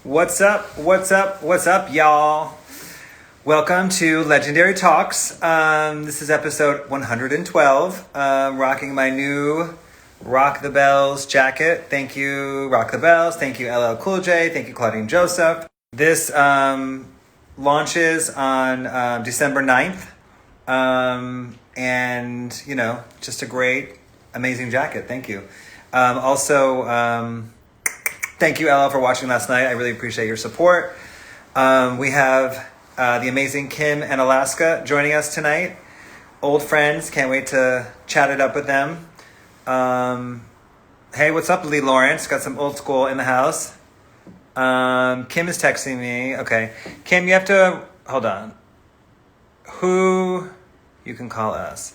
What's up? What's up? What's up, y'all? Welcome to Legendary Talks. This is episode 112. Rocking my new Rock the Bells jacket. Thank you, Rock the Bells. Thank you, LL Cool J. Thank you, Claudine Joseph. This launches on December 9th. And, you know, just a great, amazing jacket. Thank you. Thank you, LL, for watching last night. I really appreciate your support. We have the amazing Kim and Alaska joining us tonight. Old friends. Can't wait to chat it up with them. Hey, what's up, Lee Lawrence? Got some old school in the house. Kim is texting me. Okay. Kim, you have to... Hold on. Who... You can call us.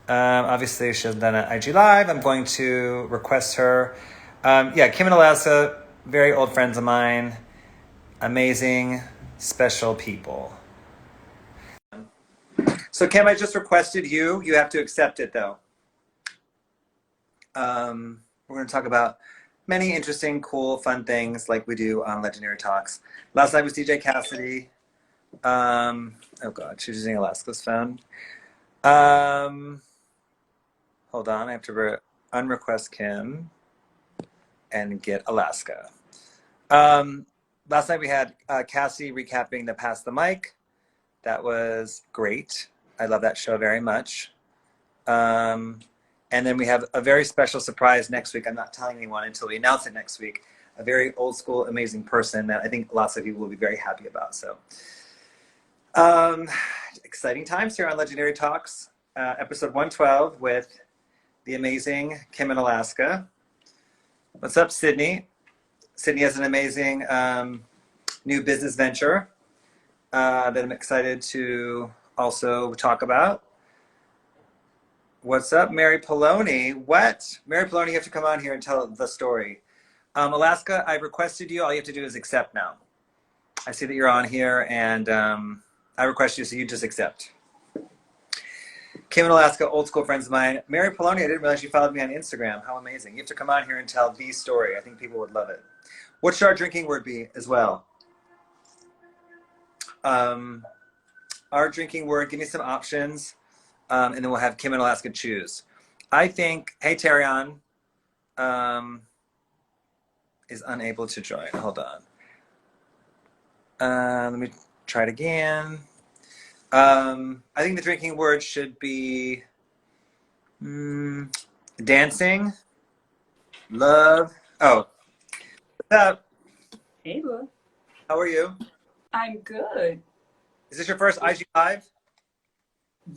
Obviously, she hasn't done an IG Live. I'm going to request her. Kim and Alaska, very old friends of mine. Amazing, special people. So, Kim, I just requested you. You have to accept it, though. We're going to talk about many interesting, cool, fun things like we do on Legendary Talks. Last night was DJ Cassidy. Oh, God, she's using Alaska's phone. Hold on, I have to unrequest Kim and get Alaska. Last night we had Cassie recapping the Pass the Mic. That was great. I love that show very much. And then we have a very special surprise next week. I'm not telling anyone until we announce it next week. A very old school, amazing person that I think lots of you will be very happy about. So, exciting times here on Legendary Talks. Episode 112 with the amazing Kim and Alaska. What's up, Sydney? Sydney has an amazing new business venture that I'm excited to also talk about. What's up, Mary Poloni? What? Mary Poloni, you have to come on here and tell the story. Alaska, I've requested you. All you have to do is accept now. I see that you're on here, and I request you, so you just accept. Kim and Alaska, old school friends of mine. Mary Poloni, I didn't realize you followed me on Instagram. How amazing. You have to come on here and tell the story. I think people would love it. What should our drinking word be as well? Our drinking word, give me some options, and then we'll have Kim and Alaska choose. I think, hey, Tarion is unable to join. Hold on. Let me try it again. I think the drinking word should be dancing, love. Oh, what's up? Hey, boo. How are you? I'm good. Is this your first IG Live?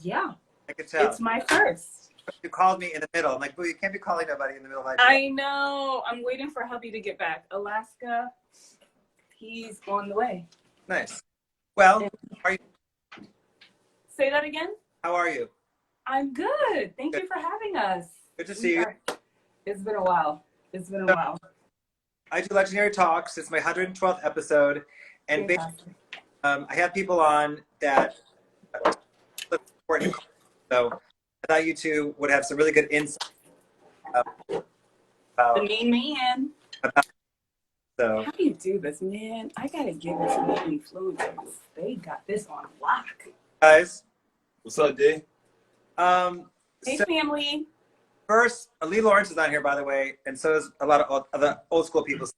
Yeah. I could tell. It's my first. You called me in the middle. I'm like, boo, you can't be calling nobody in the middle of IG. I know. I'm waiting for hubby to get back. Alaska, he's on the way. Nice. Well, how are you? Say that again? How are you? I'm good. Thank you for having us. Good to see you. It's been a while. I do Legendary Talks. It's my 112th episode. And basically, I have people on that look important. So I thought you two would have some really good insight about the main man. So How do you do this, man? I gotta give it to the influencers. They got this on lock. guys, What's up, D? Hey, so family. first, Lee Lawrence is not here, by the way, and so is a lot of other old school people.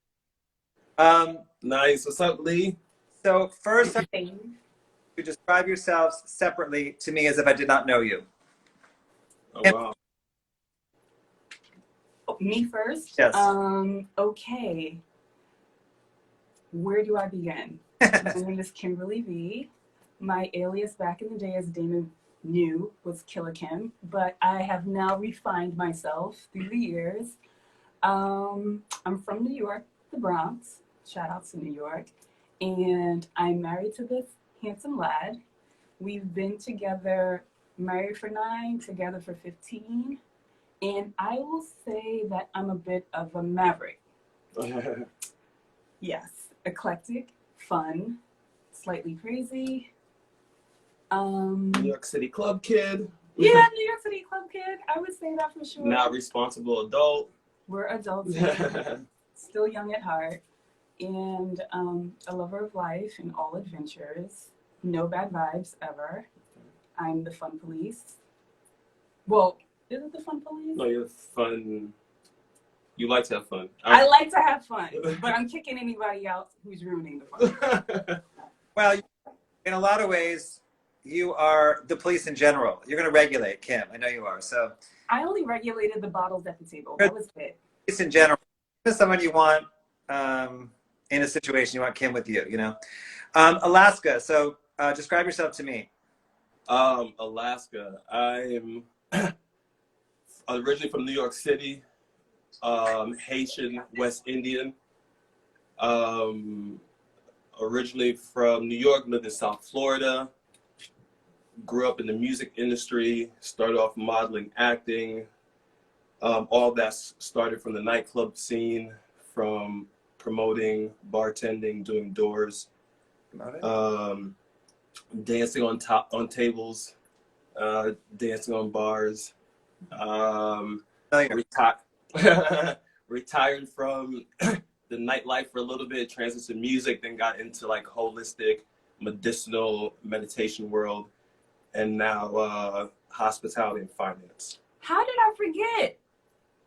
Nice. What's up, Lee? So first, you describe yourselves separately to me as if I did not know you. Oh, wow. Me first? Yes. Okay. Where do I begin? My name is Kimberly V. My alias back in the day, as Damon knew, was Killer Kim, but I have now refined myself through the years. I'm from New York, the Bronx. Shout out to New York. And I'm married to this handsome lad. We've been together, married for 9, together for 15. And I will say that I'm a bit of a maverick. Yes, eclectic, fun, slightly crazy. New York City club kid. Yeah, New York City club kid. I would say that for sure. Now responsible adult. We're adults, still young at heart. and a lover of life and all adventures. No bad vibes ever. I'm the fun police. Well, is it the fun police? No, you're fun. You like to have fun. I like to have fun, but I'm kicking anybody out who's ruining the fun. Well, in a lot of ways, you are the police in general. You're going to regulate, Kim. I know you are. So, I only regulated the bottles at the table. That was it. police in general. If someone you want in a situation, you want Kim with you, you know. Alaska. So, describe yourself to me. Alaska. I'm originally from New York City, Haitian, West Indian. Originally from New York, lived in South Florida. Grew up in the music industry, started off modeling, acting. All that started from the nightclub scene, from promoting, bartending, doing doors, dancing on tables, dancing on bars. Retired from the nightlife for a little bit, transitioned to music, then got into like holistic, medicinal meditation world, and now hospitality and finance. How did I forget?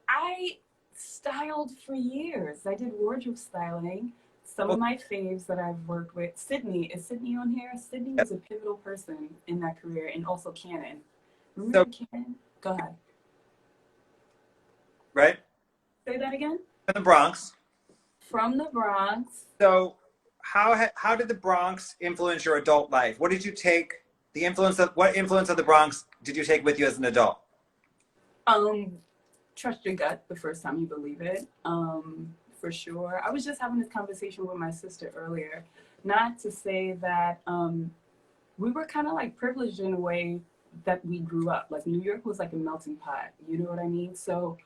I styled for years. I did wardrobe styling. Some of my faves that I've worked with, Sydney. Is Sydney on here? Sydney was a pivotal person in that career, and also Cannon. Remember Cannon? Go ahead. Right? Say that again? From the Bronx. From the Bronx. So, how did the Bronx influence your adult life? What did you take? What influence of the Bronx did you take with you as an adult? Trust your gut the first time you believe it. For sure. I was just having this conversation with my sister earlier. Not to say that we were kind of like privileged in a way that we grew up. Like New York was like a melting pot. You know what I mean? So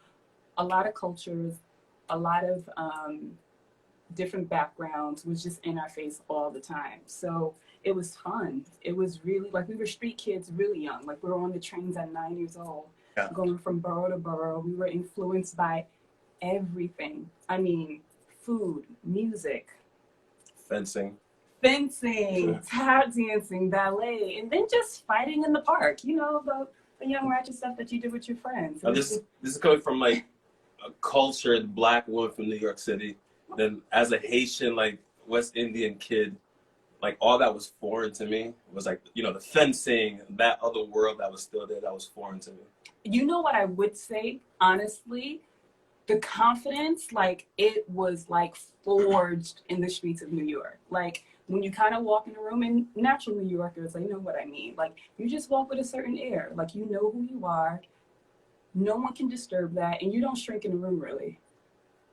a lot of cultures, a lot of different backgrounds was just in our face all the time. So it was fun. It was really like we were street kids really young. Like we were on the trains at 9 years old, going from borough to borough. We were influenced by everything. I mean, food, music, fencing, tap dancing, ballet, and then just fighting in the park. You know, the young ratchet stuff that you do with your friends. This is coming from like a cultured black woman from New York City. Then as a Haitian, like West Indian kid, like all that was foreign to me. It was like, you know, the fencing, that other world that was still there, that was foreign to me. You know what I would say, honestly? The confidence, like it was like forged in the streets of New York. Like when you kind of walk in a room, and natural New Yorkers, they know what I mean. Like you just walk with a certain air, like you know who you are. No one can disturb that, and you don't shrink in a room really.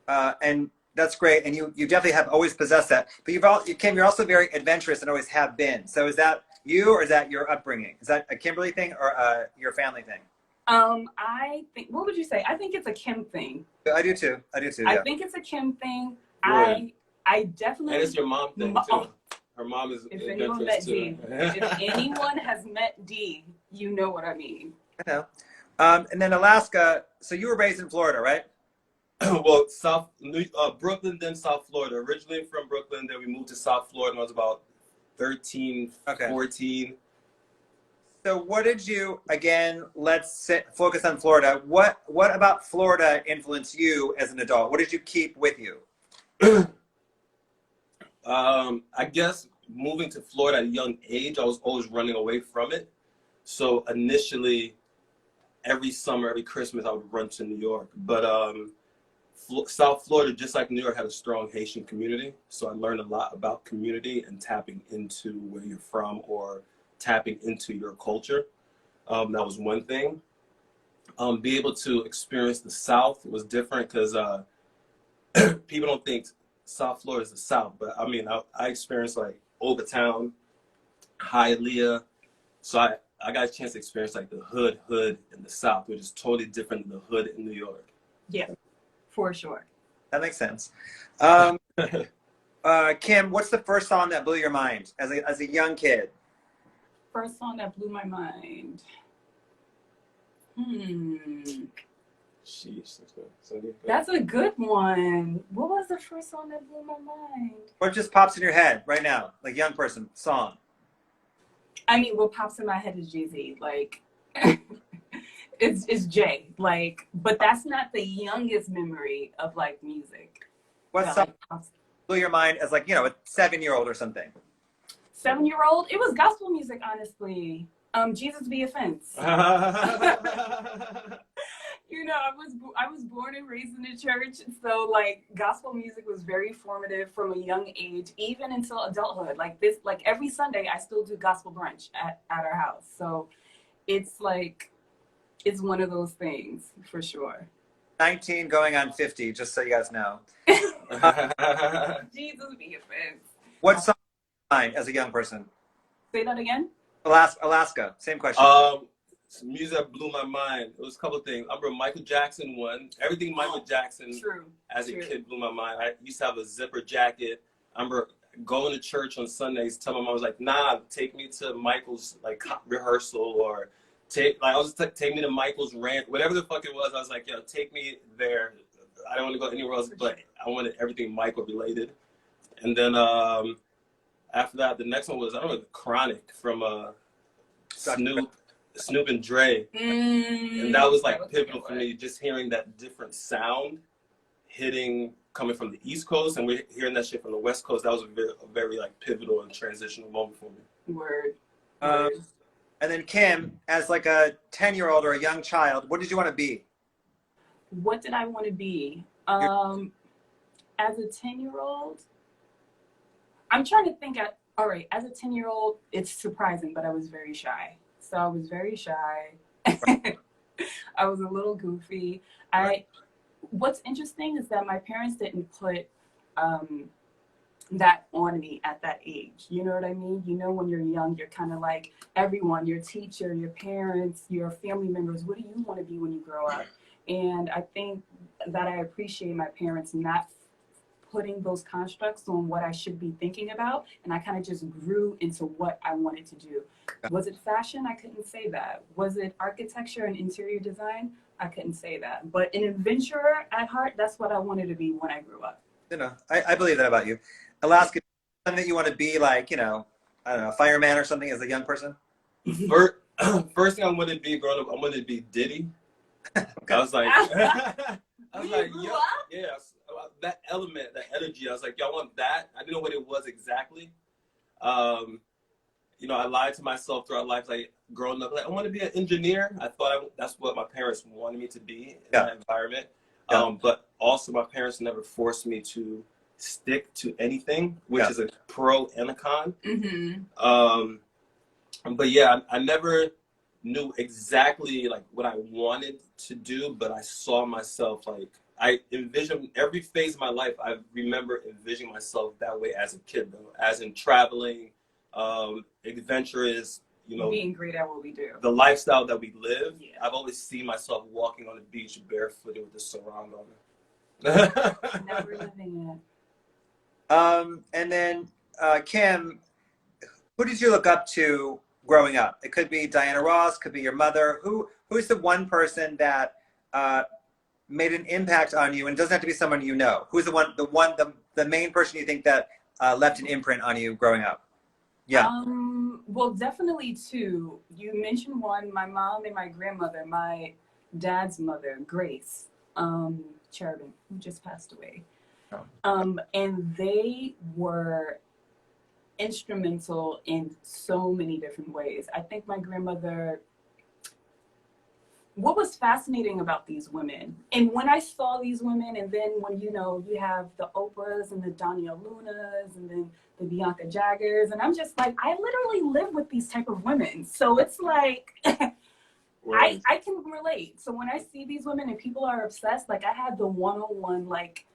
And that's great, and you definitely have always possessed that. But Kim, you're also very adventurous and always have been. So is that you, or is that your upbringing? Is that a Kimberly thing or your family thing? I think. What would you say? I think it's a Kim thing. I do too. Yeah. I think it's a Kim thing. Right. I definitely. And it's your mom thing too. Her mom is if anyone met too. D, if anyone has met D, you know what I mean. I know. And then Alaska. So you were raised in Florida, right? Well, Brooklyn, then South Florida. Originally from Brooklyn, then we moved to South Florida when I was about 13, 14. So what did you, again, focus on Florida. What about Florida influenced you as an adult? What did you keep with you? I guess moving to Florida at a young age, I was always running away from it. So initially, every summer, every Christmas, I would run to New York. But South Florida, just like New York, had a strong Haitian community. So I learned a lot about community and tapping into where you're from or tapping into your culture. That was one thing. Be able to experience the South was different because people don't think South Florida is the South, but I mean, I experienced like Overtown, Hialeah. So I got a chance to experience like the hood in the South, which is totally different than the hood in New York. Yeah, for sure. That makes sense. Kim, what's the first song that blew your mind as a young kid? First song that blew my mind. Sheesh. So good. That's a good one. What was the first song that blew my mind? What just pops in your head right now, like young person song? I mean, what pops in my head is Jay-Z. Like, it's Jay. Like, but that's not the youngest memory of like music. What that, song like, pops. blew your mind as like, you know, a 7-year-old or something? 7-year-old? It was gospel music, honestly. Jesus Be Offense. You know, I was born and raised in the church, so like gospel music was very formative from a young age, even until adulthood. Like this, like every Sunday, I still do gospel brunch at our house. So it's like it's one of those things for sure. 19 going on 50, just so you guys know. Jesus Be Offense. What song blew your mind as a young person? Say that again. Alaska, same question. Some music that blew my mind. It was a couple of things. I remember Michael Jackson one. Everything Michael Jackson True. as a kid blew my mind. I used to have a zipper jacket. I remember going to church on Sundays, telling my mom, I was like, nah, take me to Michael's like rehearsal, or take me to Michael's rant, whatever the fuck it was. I was like, yo, take me there. I don't want to go anywhere else, but I wanted everything Michael related. And then after that, the next one was, I don't know, The Chronic from Snoop and Dre. And that was like pivotal for me, just hearing that different sound coming from the East Coast, and we're hearing that shit from the West Coast. That was a very like pivotal and transitional moment for me. Word. And then Kim, as like a 10-year-old or a young child, what did you want to be? What did I want to be? As a 10-year-old, I'm trying to think. All right, as a 10-year-old, it's surprising, but I was very shy. So I was very shy. I was a little goofy. What's interesting is that my parents didn't put that on me at that age. You know what I mean? You know, when you're young, you're kind of like everyone, your teacher, your parents, your family members. What do you want to be when you grow up? And I think that I appreciate my parents not putting those constructs on what I should be thinking about, and I kind of just grew into what I wanted to do. Was it fashion? I couldn't say that. Was it architecture and interior design? I couldn't say that. But an adventurer at heart, that's what I wanted to be when I grew up. You know, I believe that about you. Alaska, something that you want to be like, you know, I don't know, a fireman or something as a young person? First thing I wanted to be growing up, I wanted to be Diddy. Okay. I was like, yeah, that element, that energy. I was like, y'all want that? I didn't know what it was exactly. You know, I lied to myself throughout life, like growing up, like I want to be an engineer. I thought that's what my parents wanted me to be in that environment. But also my parents never forced me to stick to anything, which is a pro and a con. But yeah, I never knew exactly like what I wanted to do, but I saw myself like, I envisioned every phase of my life. I remember envisioning myself that way as a kid, though, as in traveling, adventurous, you know, being great at what we do, the lifestyle that we live. I've always seen myself walking on the beach barefooted with the sarong on. Never living And then Kim, who did you look up to growing up? It could be Diana Ross, could be your mother. Who's the one person that made an impact on you, and it doesn't have to be someone you know? Who's the main person you think that left an imprint on you growing up? Yeah. Well, definitely two. You mentioned one, my mom and my grandmother, my dad's mother, Grace Cherubin, who just passed away. And they were instrumental in so many different ways. I think my grandmother, what was fascinating about these women, and when I saw these women, and then when, you know, you have the Oprahs and the Danya Lunas and then the Bianca Jaggers, and I'm just like, I literally live with these type of women. So it's like, I can relate. So when I see these women and people are obsessed, like I had the one-on-one like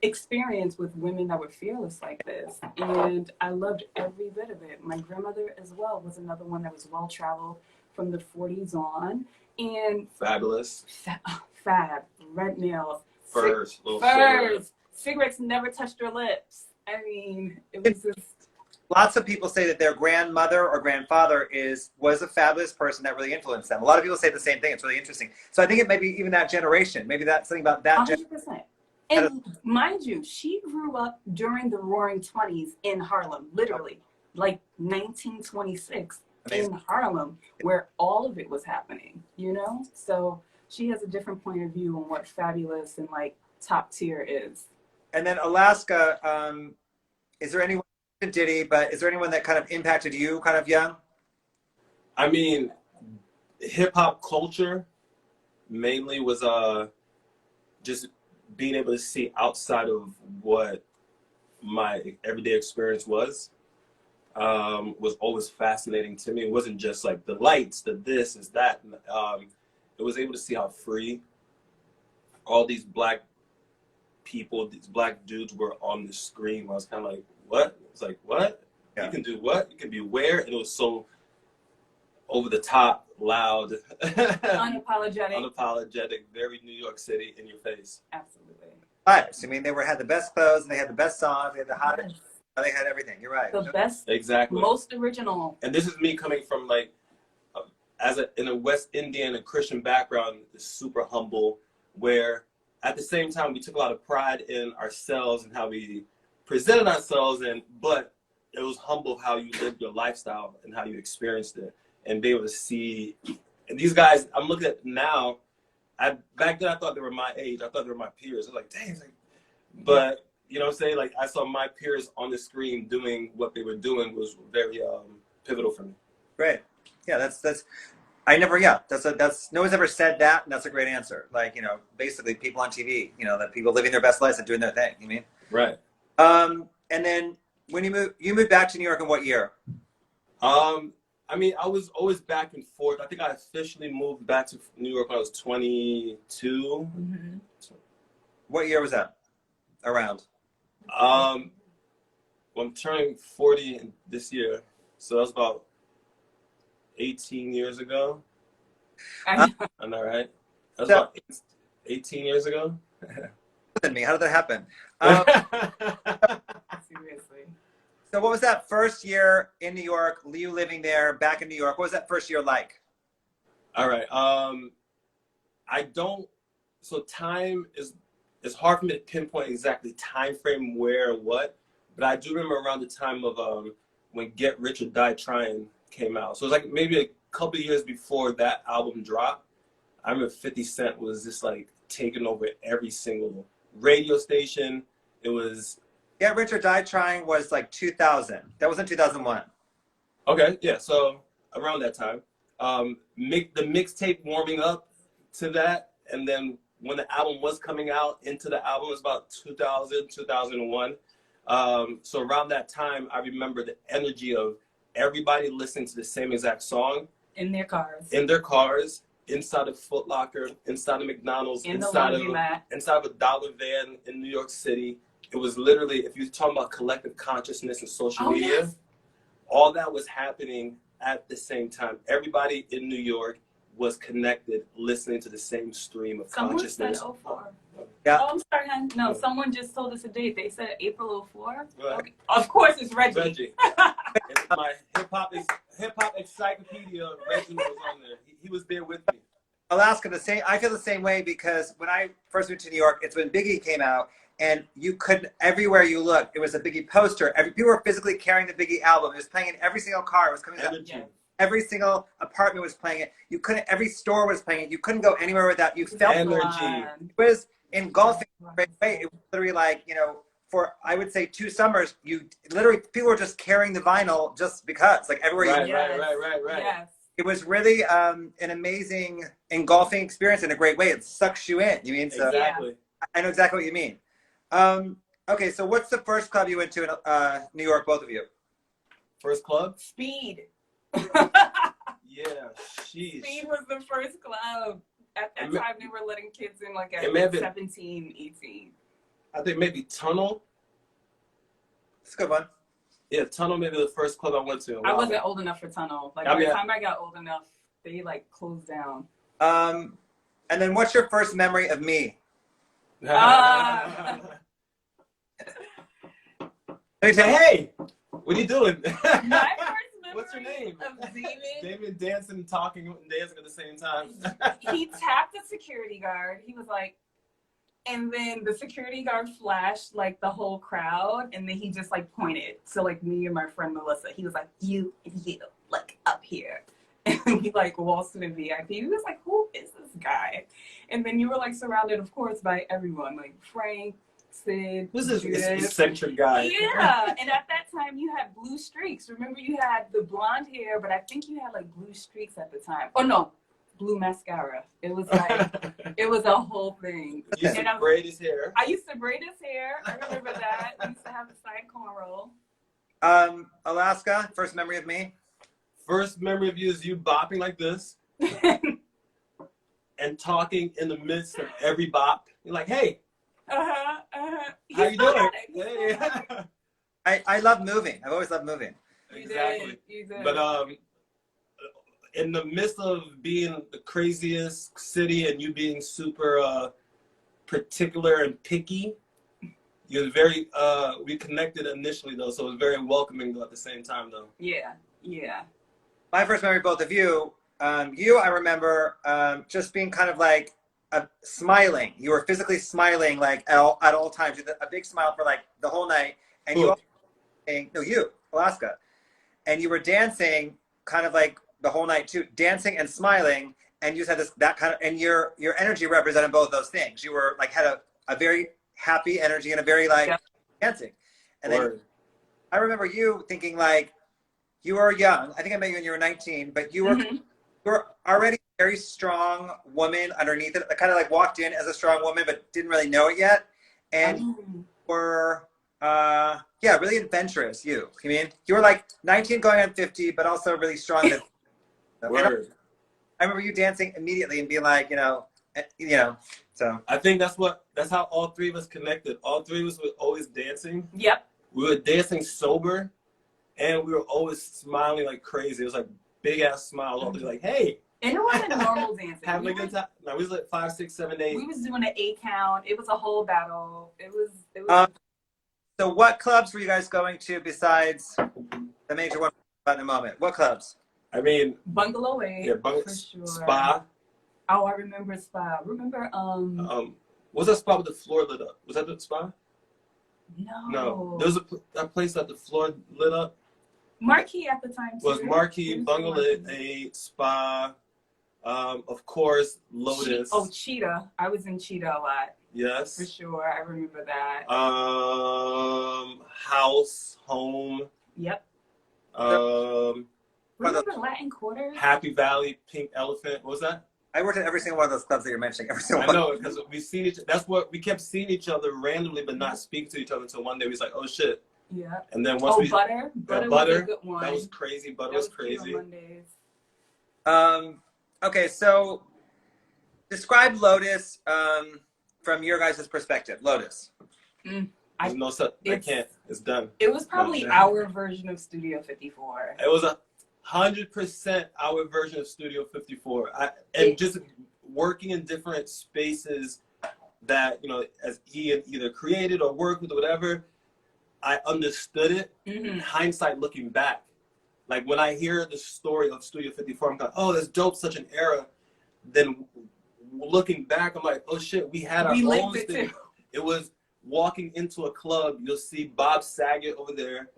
experience with women that were fearless like this, and I loved every bit of it. My grandmother as well was another one that was well-traveled from the 40s on, and fabulous. Fab, red nails, furs, cigarettes never touched her lips. I mean, it was just lots of people say that their grandmother or grandfather was a fabulous person that really influenced them. A lot of people say the same thing. It's really interesting. So I think it may be even that generation. Maybe that's something about that 100%. And mind you, she grew up during the Roaring 20s in Harlem, literally, like 1926 in Harlem, where all of it was happening, you know? So she has a different point of view on what fabulous and like top tier is. And then Alaska, is there anyone, Diddy, but is there anyone that kind of impacted you kind of young? I mean, hip hop culture mainly was just being able to see outside of what my everyday experience was always fascinating to me. It wasn't just like the lights, the this is that. It was able to see how free all these black people, these black dudes were on the screen. I was kind of like, what? It's like, what? Yeah. You can do what? You can be where? And it was so over the top, loud, unapologetic, very New York City, in your face. Absolutely. Right. I mean, had the best clothes, and they had the best songs, they had the hottest, they had everything. You're right. The best, exactly, most original. And this is me coming from like, in a West Indian and Christian background, super humble, where at the same time we took a lot of pride in ourselves and how we presented ourselves, but it was humble how you lived your lifestyle and how you experienced it, and be able to see. And these guys, I'm looking at now. Back then I thought they were my age. I thought they were my peers. I was like, dang, but you know what I'm saying? Like I saw my peers on the screen doing what they were doing was very pivotal for me. Great. Yeah, that's no one's ever said that, and that's a great answer. Like, you know, basically people on TV, you know, that people living their best lives and doing their thing. You mean? Right. And then when you moved back to New York in what year? I mean, I was always back and forth. I think I officially moved back to New York when I was 22. Mm-hmm. What year was that? Around? Well, I'm turning 40 this year, so that's about 18 years ago. I know, right? That's about 18 years ago. Than me. How did that happen? Seriously. So what was that first year in New York, you living there, back in New York? What was that first year like? All right. So time it's hard for me to pinpoint exactly time frame where and what, but I do remember around the time of when Get Rich or Die Trying came out. So it was like maybe a couple of years before that album dropped. I remember 50 Cent was just like taking over every single radio station. It was Get Rich or Die Trying was like 2000. That wasn't 2001. Okay, yeah. So around that time, the mixtape warming up to that, and then when the album was coming out into the album was about 2000, 2001. So around that time, I remember the energy of everybody listening to the same exact song in their cars, inside of Foot Locker, inside of McDonald's, inside of a dollar van in New York City. It was literally, if you're talking about collective consciousness and social media, yes, all that was happening at the same time. Everybody in New York was connected, listening to the same stream of consciousness. Someone said 04. Yeah. Oh, I'm sorry, hon. No, someone just told us a date. They said April 04. Right. Okay. Of course, it's Reggie. It's my hip hop encyclopedia. Reggie was on there. He was there with me. Alaska, I feel the same way, because when I first moved to New York, it's when Biggie came out, and you couldn't, everywhere you looked, it was a Biggie poster. People were physically carrying the Biggie album. It was playing in every single car. It was coming out. Every single apartment was playing it. You couldn't. Every store was playing it. You couldn't go anywhere without. You felt energy. It was engulfing. It was literally like, you know, for I would say 2 summers, people were just carrying the vinyl just because, like everywhere. Right. Yes. It was really an amazing engulfing experience in a great way. It sucks you in. You mean so? Exactly. I know exactly what you mean. Okay, so what's the first club you went to in New York, both of you? First club? Speed. Yeah, sheesh. Speed was the first club. At that time, they were letting kids in like at 17, 18. I think maybe Tunnel. It's a good one. Yeah, Tunnel maybe the first club I went to. I wasn't old enough for Tunnel. Like by the time I got old enough, they like closed down. And then what's your first memory of me? Hey, What are you doing? My first memory What's your name? of Damon. Damon dancing and talking and dancing at the same time. He tapped the security guard. He was like, and then the security guard flashed like the whole crowd, and then he just like pointed to like me and my friend Melissa. He was like, you and you, like up here. And we like waltzed to the VIP. He was like, who is this guy? And then you were like surrounded, of course, by everyone, like Frank, Sid, Who's this Judith. eccentric guy? Yeah, and at that time you had blue streaks. Remember, you had the blonde hair, but I think you had like blue streaks at the time. Oh no, blue mascara. It was like it was a whole thing. You used to braid his hair. I used to braid his hair. I remember that. I used to have a side cornrow. Alaska, first memory of me. First memory of you is you bopping like this and talking in the midst of every bop. You're like, hey, how you doing? Hey. I love moving. I've always loved moving. Exactly. You did. But in the midst of being the craziest city and you being super particular and picky, you're very we connected initially though, so it was very welcoming though at the same time though. Yeah. My first memory of both of you, I remember just being kind of like smiling. You were physically smiling like at all times. You had a big smile for like the whole night. And you, Alaska. And you were dancing kind of like the whole night too, dancing and smiling. And you just had that kind of, and your energy represented both those things. You were like, had a very happy energy and a very like dancing. And then I remember you thinking like, you were young. I think I met you when you were 19, but you were, you were already a very strong woman underneath it. I kind of like walked in as a strong woman, but didn't really know it yet. And were, really adventurous. You were like 19 going on 50, but also really strong. Word. I remember you dancing immediately and being like, so. I think that's how all three of us connected. All three of us were always dancing. Yep. We were dancing sober. And we were always smiling like crazy. It was like big ass smiles. All like, hey. And it wasn't normal dancing. Having a good time. No, we was like 5, 6, 7, 8. We was doing an 8 count. It was a whole battle. It was. So what clubs were you guys going to besides the major one in a moment? What clubs? I mean, Bungalow 8. Yeah, for sure. Spa. Oh, I remember Spa. Remember what's that spot with the floor lit up? Was that the spa? No. There was a place that the floor lit up. Marquee at the time too. Was Marquee, Bungalow 8, Spa, of course, Lotus. Cheetah. I was in Cheetah a lot. Yes. For sure. I remember that. House, Home. Yep. Remember Latin Quarter? Happy Valley, Pink Elephant. What was that? I worked at every single one of those clubs that you're mentioning. Every single I one. know, because we kept seeing each other randomly, but not speaking to each other until one day we was like, oh shit. Yeah. And then once Butter. Butter was a good one. That was crazy. Butter was crazy. Okay, so describe Lotus from your guys' perspective. Lotus. There's no such. I can't. It's done. It was probably our version of Studio 54. It was 100% our version of Studio 54. Just working in different spaces that, as Ian either created or worked with or whatever, I understood it in hindsight looking back. Like when I hear the story of Studio 54, I'm like, oh, that's dope, such an era. Then looking back, I'm like, oh shit, we had our own thing. It was walking into a club, you'll see Bob Saget over there.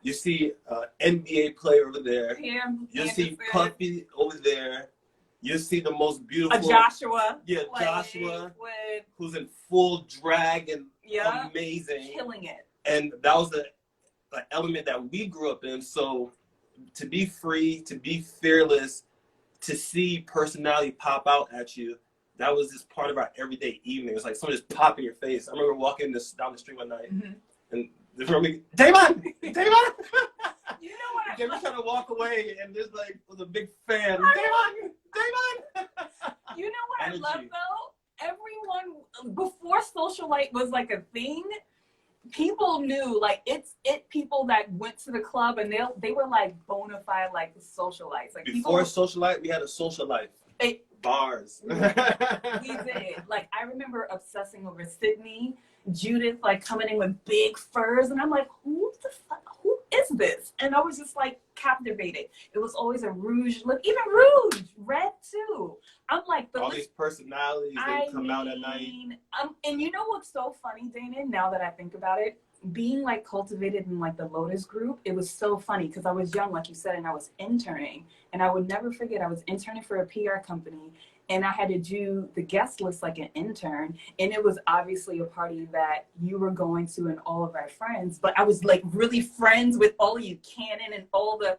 You see NBA player over there. You see Puffy over there. You see the most beautiful Joshua. Yeah, Joshua, who's in full drag and amazing, killing it. And that was the element that we grew up in. So to be free, to be fearless, to see personality pop out at you, that was just part of our everyday evening. It was like someone just pop in your face. I remember walking down the street one night and Damon! Damon! You know what? Damon trying to walk away and just like was a big fan. Damon! You know what I love though? Everyone, before socialite was like a thing, people knew like it's people that went to the club and they were like bona fide like socialites. Like before socialite, we had a social life. Bars. We did. Like I remember obsessing over Sydney, Judith like coming in with big furs, and I'm like, who is this? And I was just like captivated. It was always a rouge look, even rouge, red too. I'm like, all these personalities, they come out at night. And you know what's so funny, Dana, now that I think about it? Being like cultivated in like the Lotus group, it was so funny because I was young, like you said, and I was interning. And I would never forget, I was interning for a PR company and I had to do the guest list like an intern. And it was obviously a party that you were going to and all of our friends, but I was like really friends with all of you Canon and all the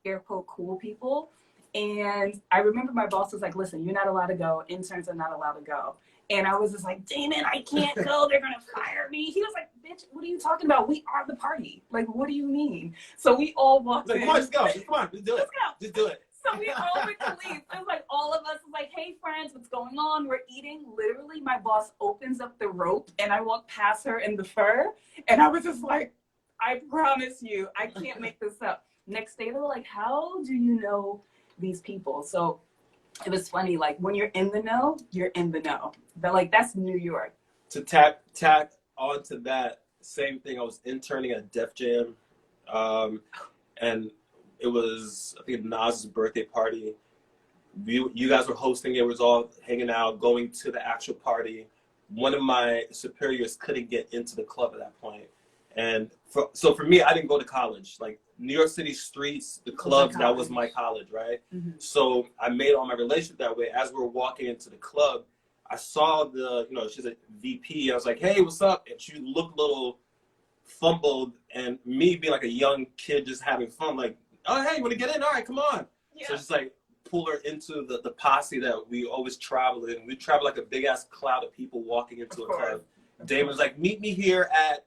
air quote cool people. And I remember my boss was like, listen, you're not allowed to go. Interns are not allowed to go. And I was just like, Damon, I can't go. They're going to fire me. He was like, bitch, what are you talking about? We are the party. Like, what do you mean? So we all walked in. Come on, let's go. Come on, let's do it. Let's go. Just do it. So we all went to leave. It was like all of us was like, hey, friends, what's going on? We're eating. Literally, my boss opens up the rope and I walk past her in the fur. And I was just like, I promise you, I can't make this up. Next day, they were like, how do you know these people? So it was funny, like when you're in the know, you're in the know. But like that's New York. To tack onto that same thing, I was interning at Def Jam, and it was, I think, Nas's birthday party. You guys were hosting it. It was all hanging out, going to the actual party. One of my superiors couldn't get into the club at that point. And so for me, I didn't go to college. Like New York City streets, the clubs, that was my college, right? Mm-hmm. So I made all my relations that way. As we were walking into the club, I saw she's a VP. I was like, hey, what's up? And she looked a little fumbled. And me being like a young kid just having fun, like, oh, hey, you want to get in? All right, come on. Yeah. So just like pull her into the posse that we always travel in. We travel like a big ass cloud of people walking into a club. Damon was like, meet me here at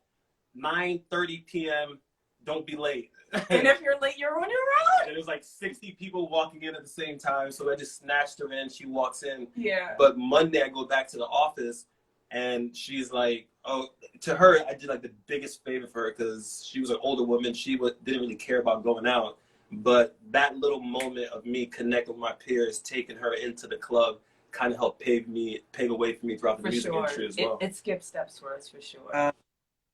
9:30 p.m. Don't be late. And if you're late, you're on your own. And it was like 60 people walking in at the same time. So I just snatched her in. She walks in. Yeah. But Monday I go back to the office and she's like, oh, to her, I did like the biggest favor for her because she was an older woman. She didn't really care about going out. But that little moment of me connecting with my peers, taking her into the club, kind of helped pave a way for me throughout the music industry as well. It skipped steps for us for sure.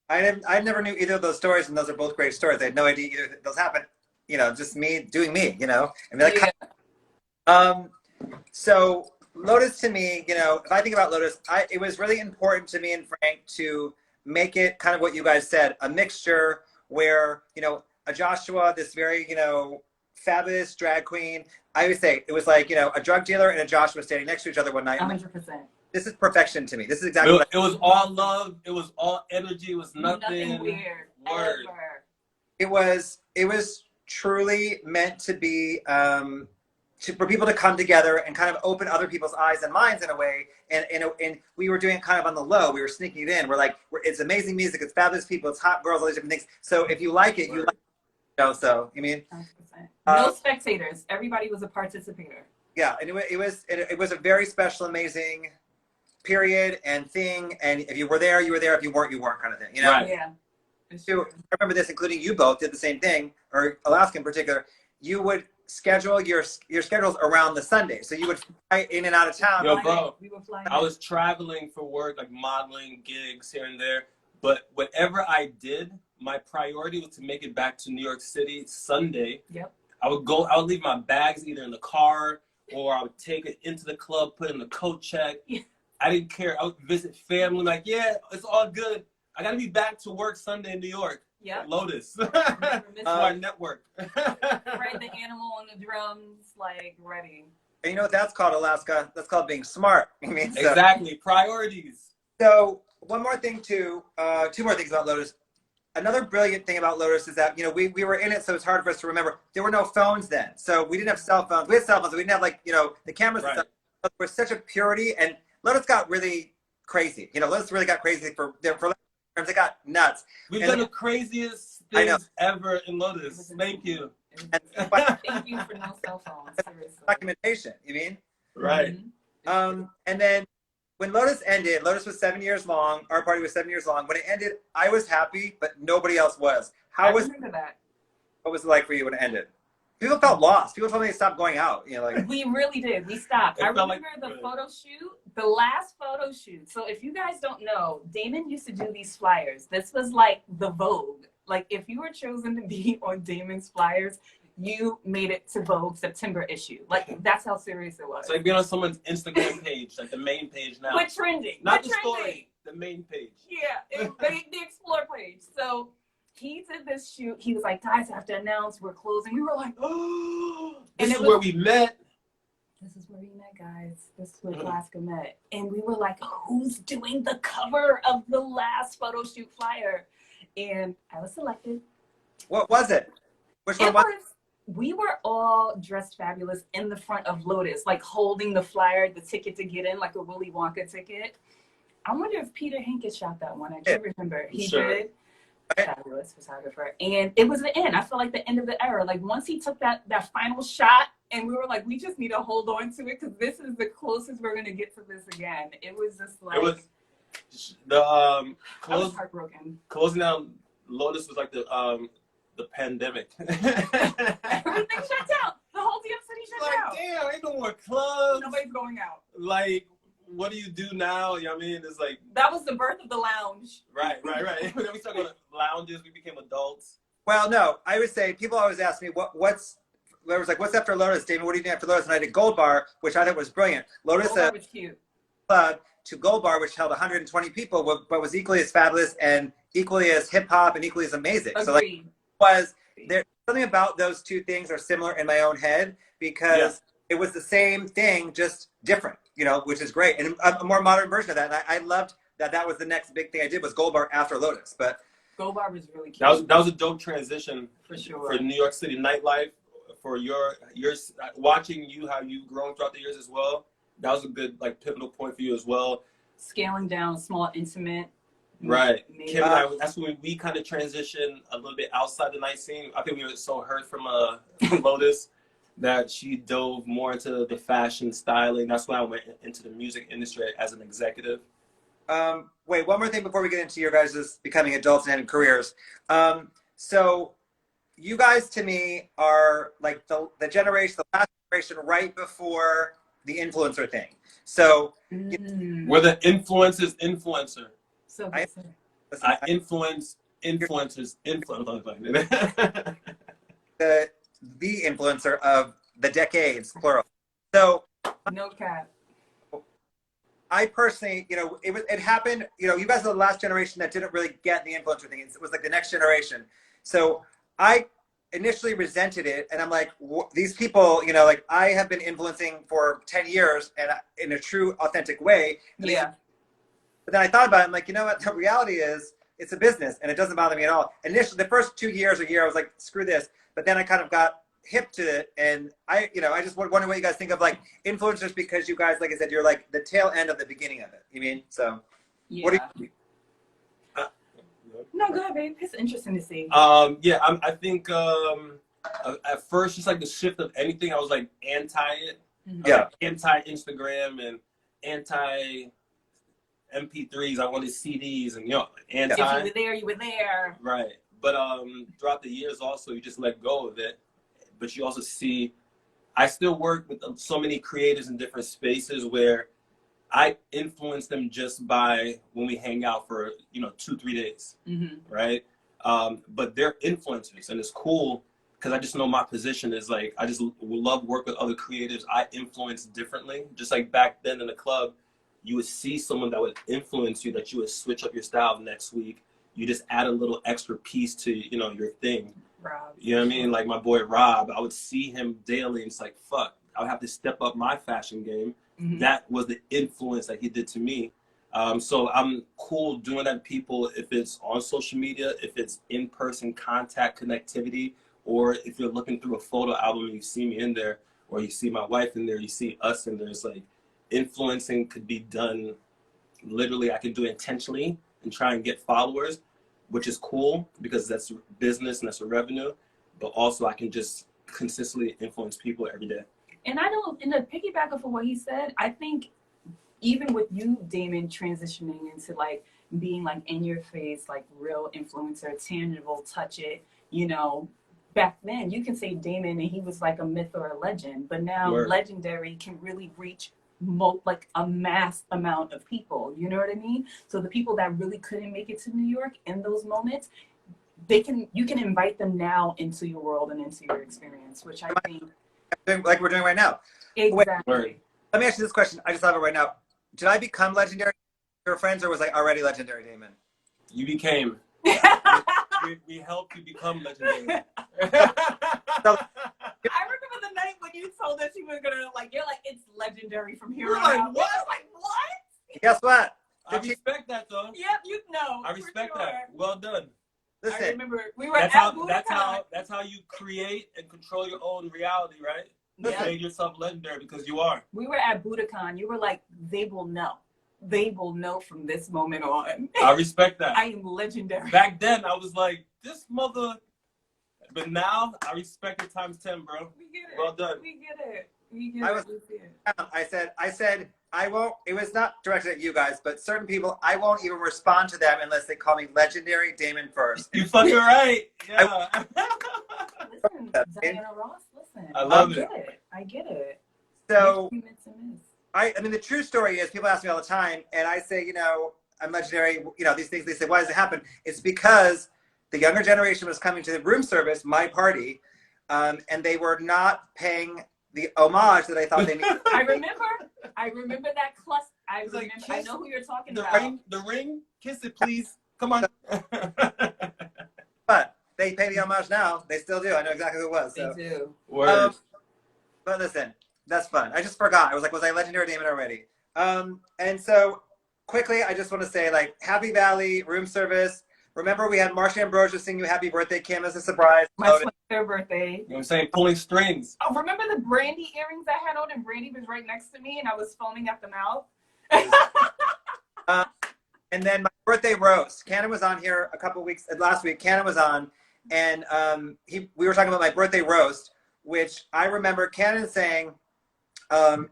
I never knew either of those stories, and those are both great stories. I had no idea either of those happened. Just me doing me, and be like, yeah. So Lotus to me, if I think about Lotus, it was really important to me and Frank to make it kind of what you guys said, a mixture where, a Joshua, this very, fabulous drag queen. I always say it was like, a drug dealer and a Joshua standing next to each other one night. 100%. This is perfection to me. This is exactly it was all love. It was all energy. It was nothing weird. Word. It was truly meant to be for people to come together and kind of open other people's eyes and minds in a way. And we were doing it kind of on the low. We were sneaking it in. We're like, it's amazing music. It's fabulous people. It's hot girls. All these different things. So if you like it, you like it. So you mean 100%. No spectators. Everybody was a participator. Yeah, and it was a very special, amazing period and thing. And if you were there, you were there. If you weren't, you weren't, kind of thing. Right. Yeah. Sure. I remember this, including you both did the same thing, or Alaska in particular. You would schedule your schedules around the Sunday, so you would fly in and out of town. Yo, bro, we would fly I was traveling for work, like modeling gigs here and there. But whatever I did, my priority was to make it back to New York City Sunday. Yep. I would leave my bags either in the car or I would take it into the club, put in the coat check. Yeah. I didn't care. I would visit family, like, yeah, it's all good. I got to be back to work Sunday in New York. Yeah. Lotus. Our network. Fred the animal on the drums, like, ready. And you know what that's called, Alaska? That's called being smart. Exactly. Priorities. So one more thing too, two more things about Lotus. Another brilliant thing about Lotus is that, we were in it, so it's hard for us to remember. There were no phones then. So we didn't have cell phones. We had cell phones, but we didn't have the cameras and stuff. There was such a purity, and Lotus got really crazy. Lotus really got crazy for terms. It got nuts. We've done the craziest things ever in Lotus. Thank you. Thank you for no cell phones. Seriously. Documentation, you mean? Right. And then when Lotus ended, Lotus was 7 years long. Our party was 7 years long. When it ended, I was happy, but nobody else was. I remember that. What was it like for you when it ended? People felt lost. People told me they stopped going out. We really did. We stopped. I remember the photo shoot, the last photo shoot. So if you guys don't know, Damon used to do these flyers. This was like the Vogue Like, if you were chosen to be on Damon's flyers, you made it to Vogue September issue. Like, that's how serious it was. It's like being on someone's Instagram page, like the main page now. But trending. Not but the trending. story, the main page. Yeah, the Explore page. So he did this shoot. He was like, guys, I have to announce we're closing. We were like, Oh, And this it is where was- we met. this is where we met, guys. This is where Alaska met. And we were like, who's doing the cover of the last photo shoot flyer? And I was selected. What was it? Which one It was? was, we were all dressed fabulous in the front of Lotus, like holding the flyer, the ticket to get in, like a Willy Wonka ticket. I wonder if Peter Hinkes shot that one. I can't remember. He Sure. did. Fabulous photographer. And it was the end. I felt like the end of the era. Like, once he took that final shot, and we were like, we just need to hold on to it because this is the closest we're going to get to this again. It was just like, It was the I was close, heartbroken. closing down Lotus was like the pandemic. Everything shut down. The whole damn city shut down. Like, damn, ain't no more clubs. Nobody's going out. Like, what do you do now? You know what I mean? It's like, That was the birth of the lounge. right. When we started going to lounges, we became adults. Well, no, I would say people always ask me what's after Lotus, Damon? What do you do after Lotus? And I did Gold Bar, which I thought was brilliant. Lotus That was cute. club to Gold Bar, which held 120 people, but was equally as fabulous and equally as hip hop and equally as amazing. Agreed. So like, was there something about those two things are similar in my own head because it was the same thing, just different, you know, which is great and a more modern version of that. And I loved that was the next big thing I did was Gold Bar after Lotus, but. Gold Bar was really cute. That was a dope transition for sure. for New York City nightlife, for your watching you how you've grown throughout the years as well. That was a good like pivotal point for you as well. Scaling down, small, intimate. Right. Made Kim and I, that's when we kind of transitioned a little bit outside the night scene. I think we were so hurt from Lotus that she dove more into the fashion styling. That's when I went into the music industry as an executive. Wait, one more thing before we get into your guys' becoming adults and having careers. So you guys to me are like the generation, the last generation right before the influencer thing. So We're the influencer. So I influence influencers. the influencer of the decades, plural. So no cap. I personally, you know, it happened, you know, you guys are the last generation that didn't really get the influencer thing. It was like the next generation. So I initially resented it. And I'm like, these people, you know, like I have been influencing for 10 years and in a true, authentic way. Yeah. But then I thought about it. I'm like, you know what? The reality is it's a business and it doesn't bother me at all. Initially, the first 2 years or year, I was like, screw this. But then I kind of got hip to it. And I just wonder what you guys think of like influencers because you guys, like I said, you're like the tail end of the beginning of it. You mean? So Yeah. what do you No, go ahead, babe. It's interesting to see. I think at first, just like the shift of anything, I was like anti it. Yeah. Anti Instagram and anti MP3s. I wanted CDs and, you know, anti. If you were there, you were there. Right. But throughout the years also, you just let go of it. But you also see, I still work with so many creators in different spaces where I influence them just by when we hang out for, 2-3 days, right? But they're influencers, and it's cool because I just know my position is like, I just love work with other creatives. I influence differently. Just like back then in the club, you would see someone that would influence you, that you would switch up your style next week. You just add a little extra piece to, your thing. Rob. You know what I mean? Like my boy Rob, I would see him daily and it's like, fuck, I would have to step up my fashion game. That was the influence that he did to me. So I'm cool doing that to people if it's on social media, if it's in-person contact connectivity, or if you're looking through a photo album and you see me in there, or you see my wife in there, you see us in there. It's like influencing could be done literally. I can do it intentionally and try and get followers, which is cool because that's business and that's a revenue. But also I can just consistently influence people every day. And I know, in the piggyback of what he said, I think even with you, Damon, transitioning into like being like in your face, like real influencer, tangible, touch it, back then you can say Damon and he was like a myth or a legend, but now Legendary can really reach like a mass amount of people, you know what I mean? So the people that really couldn't make it to New York in those moments, you can invite them now into your world and into your experience, which I think like we're doing right now. exactly. Wait, Let me ask you this question. I just thought of it right now. Did I become legendary your friends, or was I already Legendary Damon? you became. We helped you become legendary. So, I remember the night when you told us you were gonna you're like, it's legendary from here We're on like, out. what? I was like, what? guess what? I respect that though. Yep, you know. I for respect sure. that. Well done. I Listen, remember we were That's at how Budokan. that's how you create and control your own reality, right? You Yeah. made yourself legendary because you are. We were at Budokan. You were like, they will know. They will know from this moment on. I respect that. I am legendary. Back then, I was like, this mother. But now, I respect it times 10, bro. We get it. Well done. We get it. We get I it. was- We get it. I said, I won't, it was not directed at you guys, but certain people, I won't even respond to them unless they call me Legendary Damon first. You fucking right. Yeah. Listen, Diana Ross, listen. I love I it. get it. I get it. So, Makes me miss and miss. I mean, the true story is people ask me all the time, and I say, I'm legendary, these things, they say, why does it happen? It's because the younger generation was coming to the room service, my party, and they were not paying the homage that I thought they needed. I remember that cluster. It's like, I know who you're talking The about. ring, kiss it, please. Come on. But they pay the homage now. They still do. I know exactly who it was. So. They do. Word. But listen, that's fun. I just forgot. I was like, was I Legendary Damon already? And so quickly, I just want to say, Happy Valley room service. Remember, we had Marsha Ambrosia sing you Happy Birthday, Kim, as a surprise. My 23rd birthday. You know what I'm saying? Pulling strings. Oh, remember the Brandy earrings I had on, and Brandy was right next to me, and I was foaming at the mouth? And then my birthday roast. Cannon was on here last week. Cannon was on, and we were talking about my birthday roast, which I remember Cannon saying,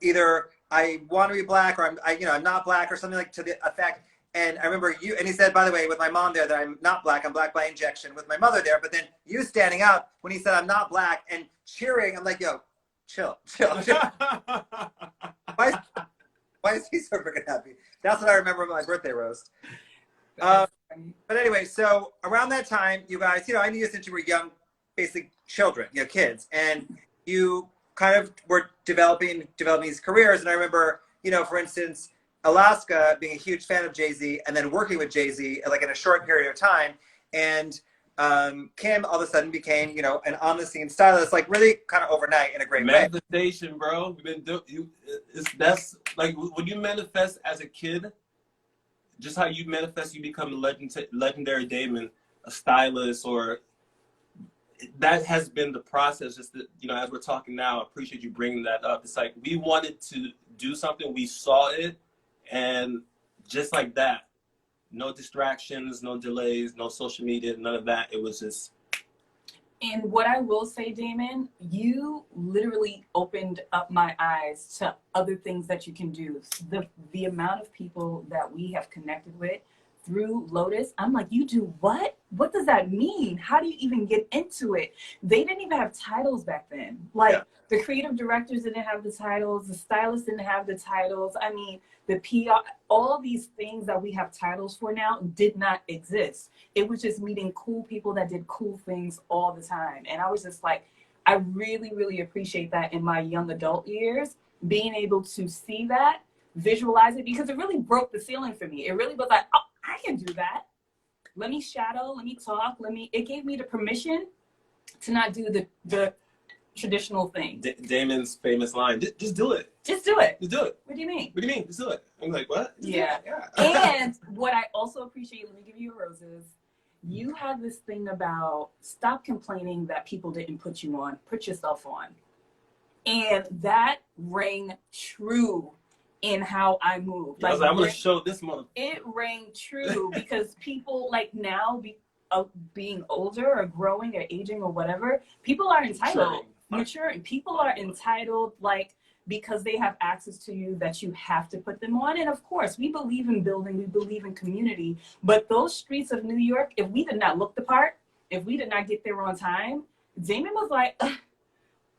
either I want to be black or I'm not black or something like to the effect. And I remember you, and he said, by the way, with my mom there, that I'm not black, I'm black by injection, with my mother there. But then you standing up when he said I'm not black and cheering, I'm like, yo, chill. Why is he so freaking happy? That's what I remember of my birthday roast. But anyway, so around that time, you guys, I knew you since you were young, basic children, kids, and you kind of were developing these careers. And I remember, for instance, Alaska being a huge fan of Jay-Z and then working with Jay-Z in a short period of time. And Kim all of a sudden became, an on-the-scene stylist, really kind of overnight in a great way. Manifestation, bro. That's like when you manifest as a kid, just how you manifest, you become legendary Damon, a stylist, or that has been the process. Just that, as we're talking now, I appreciate you bringing that up. It's like we wanted to do something, we saw it, and just like that, no distractions, no delays, no social media, none of that. It was just. And what I will say, Damon, you literally opened up my eyes to other things that you can do. The amount of people that we have connected with through Lotus, I'm like, you do what? What does that mean? How do you even get into it? They didn't even have titles back then. The creative directors didn't have the titles. The stylists didn't have the titles. I mean, the PR, all these things that we have titles for now did not exist. It was just meeting cool people that did cool things all the time. And I was just like, I really, really appreciate that in my young adult years, being able to see that, visualize it, because it really broke the ceiling for me. It really was like, oh, I can do that. Let me shadow, let me talk, it gave me the permission to not do the traditional thing. Damon's famous line, just do it. Just do it. Just do it. What do you mean? What do you mean? Just do it. I'm like, what? Yeah. And what I also appreciate, let me give you roses. You have this thing about stop complaining that people didn't put you on, put yourself on. And that rang true in how I move. I was like, I'm going to show this mother. It rang true because people now being older or growing or aging or whatever, people are entitled, maturing. People are entitled, because they have access to you, that you have to put them on. And of course, we believe in building, we believe in community, but those streets of New York, if we did not look the part, if we did not get there on time, Damon was like,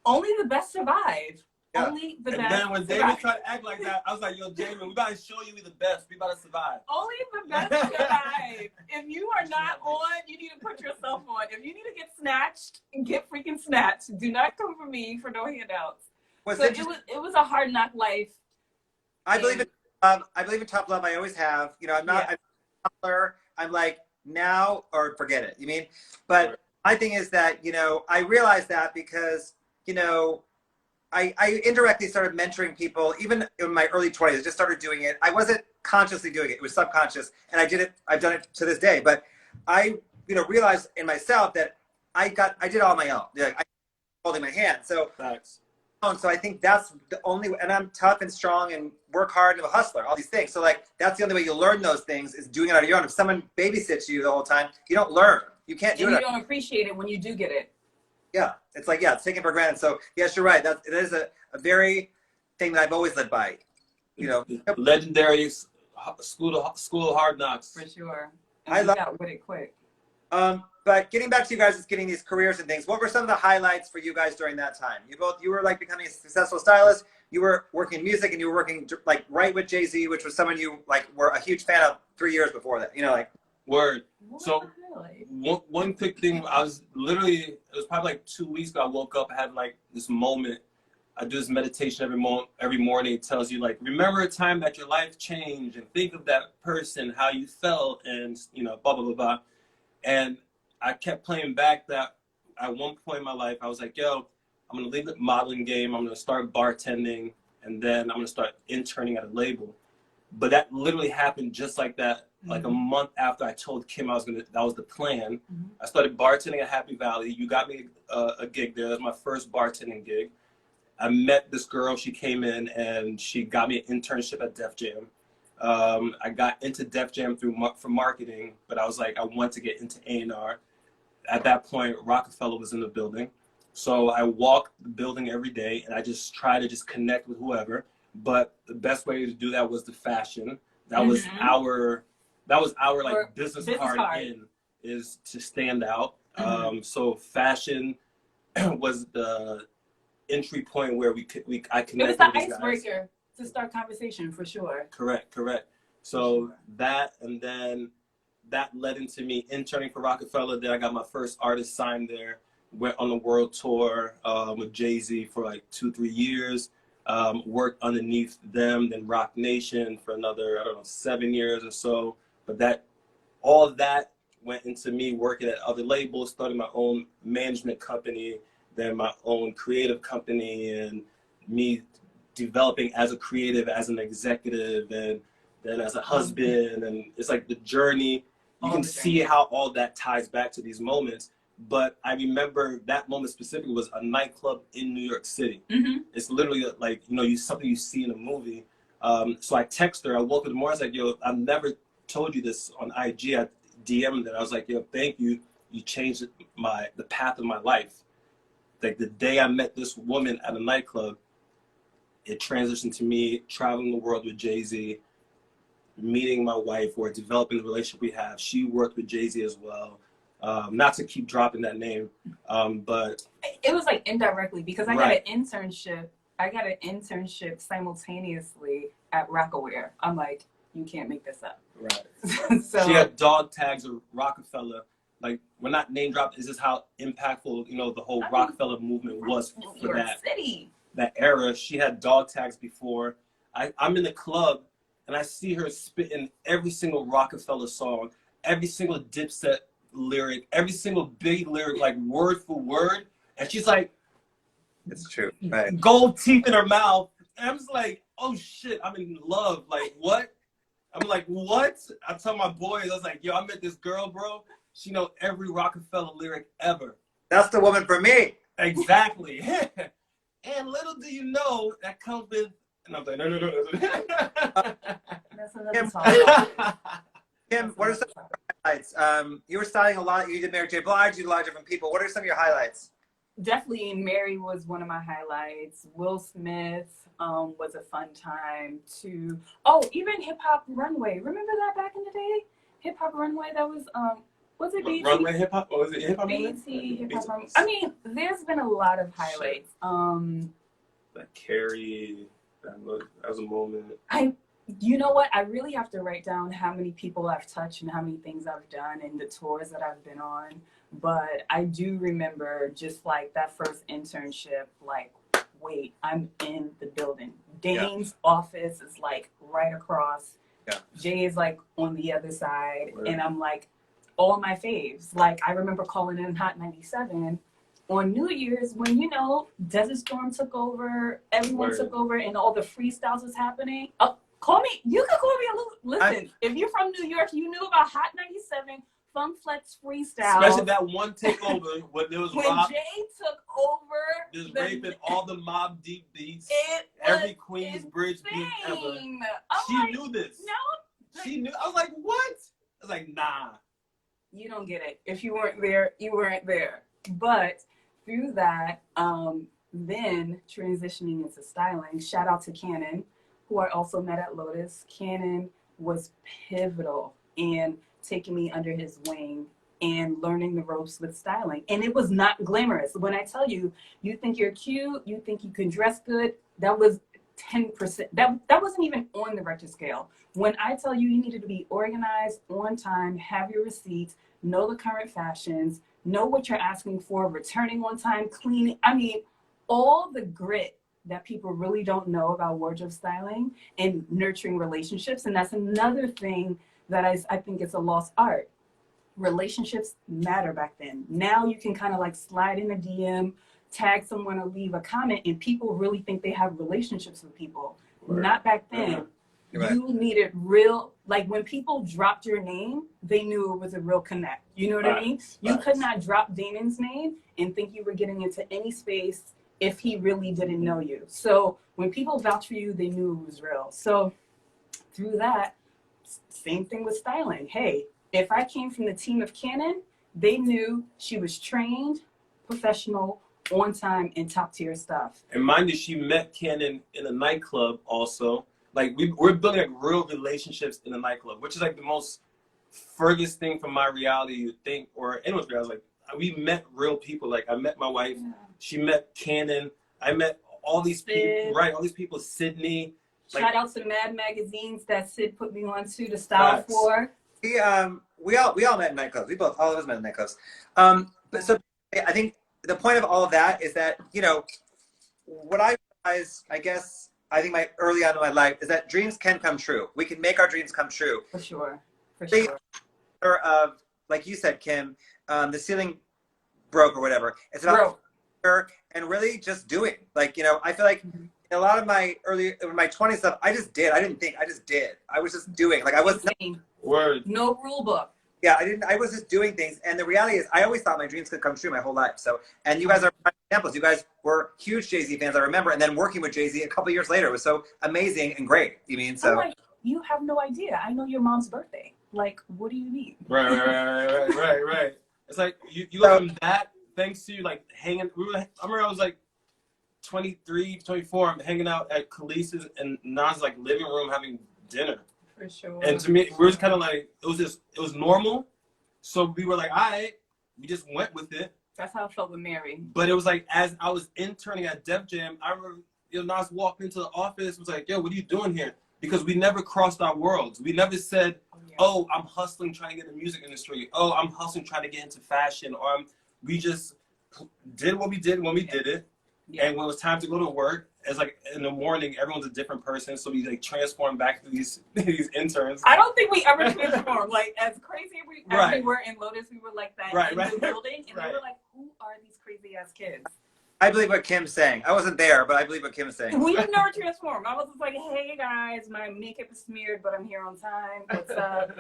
only the best survive. Yeah. Only the And best. then when Damon tried to act like that, I was like, yo, Damon, we gotta show you we the best. We gotta survive. Only the best survive. If you are not on, you need to put yourself on. If you need to get snatched, get freaking snatched. Do not come for me for no handouts. So it was a hard knock life. I believe in love. I believe in tough love. I always have. You know, I'm not. Yeah. I'm like now or forget it. You mean? But my thing is that, you know, I realized that because, you know, I indirectly started mentoring people even in my early 20s. I just started doing it. I wasn't consciously doing it. It was subconscious, and I did it. I've done it to this day. But I, you know, realized in myself that I did it all on my own. Like, I holding my hand. So. Facts. So I think that's the only way, and I'm tough and strong and work hard and a hustler, all these things. So like, that's the only way you learn those things is doing it on your own. If someone babysits you the whole time, you don't learn. You can't do it. And you don't appreciate it when you do get it. Yeah. It's like, yeah, it's taken for granted. So yes, you're right. It is a very thing that I've always lived by, you know. Legendary school of hard knocks. For sure. And I love got with it quick. But getting back to you guys, just getting these careers and things. What were some of the highlights for you guys during that time? You were like becoming a successful stylist. You were working in music, and you were working like right with Jay-Z, which was someone you like were a huge fan of 3 years before that. You know, like. Word. What So one quick thing, I was literally, it was probably like 2 weeks ago. I woke up, I had like this moment. I do this meditation every morning. It tells you like, remember a time that your life changed, and think of that person, how you felt, and you know, blah blah blah blah. And I kept playing back that at one point in my life, I was like, yo, I'm going to leave the modeling game. I'm going to start bartending, and then I'm going to start interning at a label. But that literally happened just like that. Like a month after I told Kim that was the plan. I started bartending at Happy Valley. You got me a gig there. That was my first bartending gig. I met this girl. She came in and she got me an internship at Def Jam. I got into Def Jam for marketing, but I was like, I want to get into A&R. At that point, Rockefeller was in the building. So I walked the building every day, and I just try to just connect with whoever. But the best way to do that was the fashion. That was our like business card in, is to stand out. So fashion was the entry point where I connected. It was the icebreaker to start conversation for sure. Correct. So that, and then that led into me interning for Rockefeller. Then I got my first artist signed there. Went on the world tour with Jay-Z for like 2-3 years. Worked underneath them, then Rock Nation for another, 7 years or so. But all of that went into me working at other labels, starting my own management company, then my own creative company, and me developing as a creative, as an executive, and then as a husband. And it's like the journey. You can see how all that ties back to these moments. But I remember that moment specifically was a nightclub in New York City. It's literally like, something you see in a movie. So I text her. I woke up in the morning. I was like, yo, I've never told you this on IG. I DM'd it. I was like, yo, thank you. You changed the path of my life. Like the day I met this woman at a nightclub, it transitioned to me traveling the world with Jay-Z, meeting my wife, or developing the relationship we have. She worked with Jay-Z as well. Not to keep dropping that name, but it was like indirectly because I got an internship. I got an internship simultaneously at Rockaware. I'm like, you can't make this up. Right. So she had dog tags of Rockefeller. Like, we're not name dropping. This is how impactful the whole Rockefeller movement was for that era. She had dog tags before. I'm in the club and I see her spitting every single Rockefeller song, every single Dipset lyric, every single big lyric, like word for word, and she's like, it's true, right? Gold teeth in her mouth, and I'm just like, oh shit, I'm in love. Like, what? I'm like, what? I tell my boys, I was like, yo, I met this girl, bro. She know every Rockefeller lyric ever. That's the woman for me. Exactly. And little do you know that comes with, and I'm like, no. That's another song. Kim, what are some of your highlights? You were styling a lot. You did Mary J. Blige. You did a lot of different people. What are some of your highlights? Definitely Mary was one of my highlights. Will Smith was a fun time too. Oh, even Hip Hop Runway. Remember that back in the day? Hip Hop Runway, that was it BET? Runway Hip Hop? Or was it Hip Hop? BET, Hip Hop Runway. I mean, there's been a lot of highlights. That Carrie, that was a moment. You know what? I really have to write down how many people I've touched and how many things I've done and the tours that I've been on. But I do remember just like that first internship, like, wait, I'm in the building. Dane's office is like right across. Yeah. Jay is like on the other side. Word. And I'm like, all my faves. Like, I remember calling in Hot 97 on New Year's when, you know, Desert Storm took over, everyone Word. took over, and all the freestyles was happening. Oh, call me. You can call me a little. Listen, if you're from New York, you knew about Hot 97, Funk Flex freestyle. Especially that one takeover when there was when Rob Jay took over. just raping all the Mob Deep beats, It every was Queensbridge beat ever. insane. She I'm like, knew this. no, She knew. I was like, what? I was like, nah. you don't get it. If you weren't there, you weren't there. But through that, then transitioning into styling, shout out to Cannon, who I also met at Lotus. Cannon was pivotal in taking me under his wing and learning the ropes with styling. And it was not glamorous. When I tell you, you think you're cute, you think you can dress good, that was 10%. That wasn't even on the Richter scale. When I tell you, you needed to be organized, on time, have your receipts, know the current fashions, know what you're asking for, returning on time, cleaning. I mean, all the grit that people really don't know about wardrobe styling and nurturing relationships. And that's another thing that I think is a lost art. Relationships matter back then. Now you can kind of like slide in a DM, tag someone or leave a comment, and people really think they have relationships with people. Right. Not back then. Right. You needed real, like when people dropped your name, they knew it was a real connect. You know what I mean? You could not drop Damon's name and think you were getting into any space if he really didn't know you. So when people vouch for you, they knew it was real. So through that, same thing with styling. Hey, if I came from the team of Cannon, they knew she was trained, professional, on time, and top tier stuff. And mind you, she met Cannon in a nightclub also. Like we're building like real relationships in a nightclub, which is like the most furthest thing from my reality you think, or anyone's reality. Like we met real people. Like I met my wife, she met Cannon, I met all these people, right? All these people, Sydney. Shout out to Mad Magazines that Sid put me on to style for. We all met in nightclubs. All of us met in nightclubs. But so I think the point of all of that is that, you know, what I realized, I think my early on in my life is that dreams can come true. We can make our dreams come true. For sure. Of, like you said, Kim, the ceiling broke or whatever. It's about and really just doing. Like, you know, I feel like in a lot of my in my 20s stuff, I just did. I didn't think. I just did. I was just doing. Like I was no rule book. Yeah, I was just doing things. And the reality is I always thought my dreams could come true my whole life. So, and you guys are examples. You guys were huge Jay-Z fans, I remember. And then working with Jay-Z a couple of years later was so amazing and great. You mean, so. I'm like, you have no idea. I know your mom's birthday. Like, what do you mean? Right. It's like you go from that, thanks to like hanging. I remember I was like 23, 24. I'm hanging out at Khaleesi's and Nas like living room having dinner. For sure. And to me, we were kind of like, it was normal. So we were like, all right, we just went with it. That's how I felt with Mary. But it was like, as I was interning at Def Jam, I remember, Nas walked into the office, was like, yo, what are you doing here? Because we never crossed our worlds. We never said, oh, I'm hustling trying to get in the music industry. Oh, I'm hustling trying to get into fashion. Or we just did what we did when we did it. Yeah. And when it was time to go to work, it's like in the morning, everyone's a different person. So we like transform back to these interns. I don't think we ever transformed. Like as crazy as we were in Lotus, we were like that in the building, and they were like, "Who are these crazy ass kids?" I believe what Kim's saying. I wasn't there, but I believe what Kim is saying. We never transformed. I was just like, "Hey guys, my makeup is smeared, but I'm here on time. What's up?"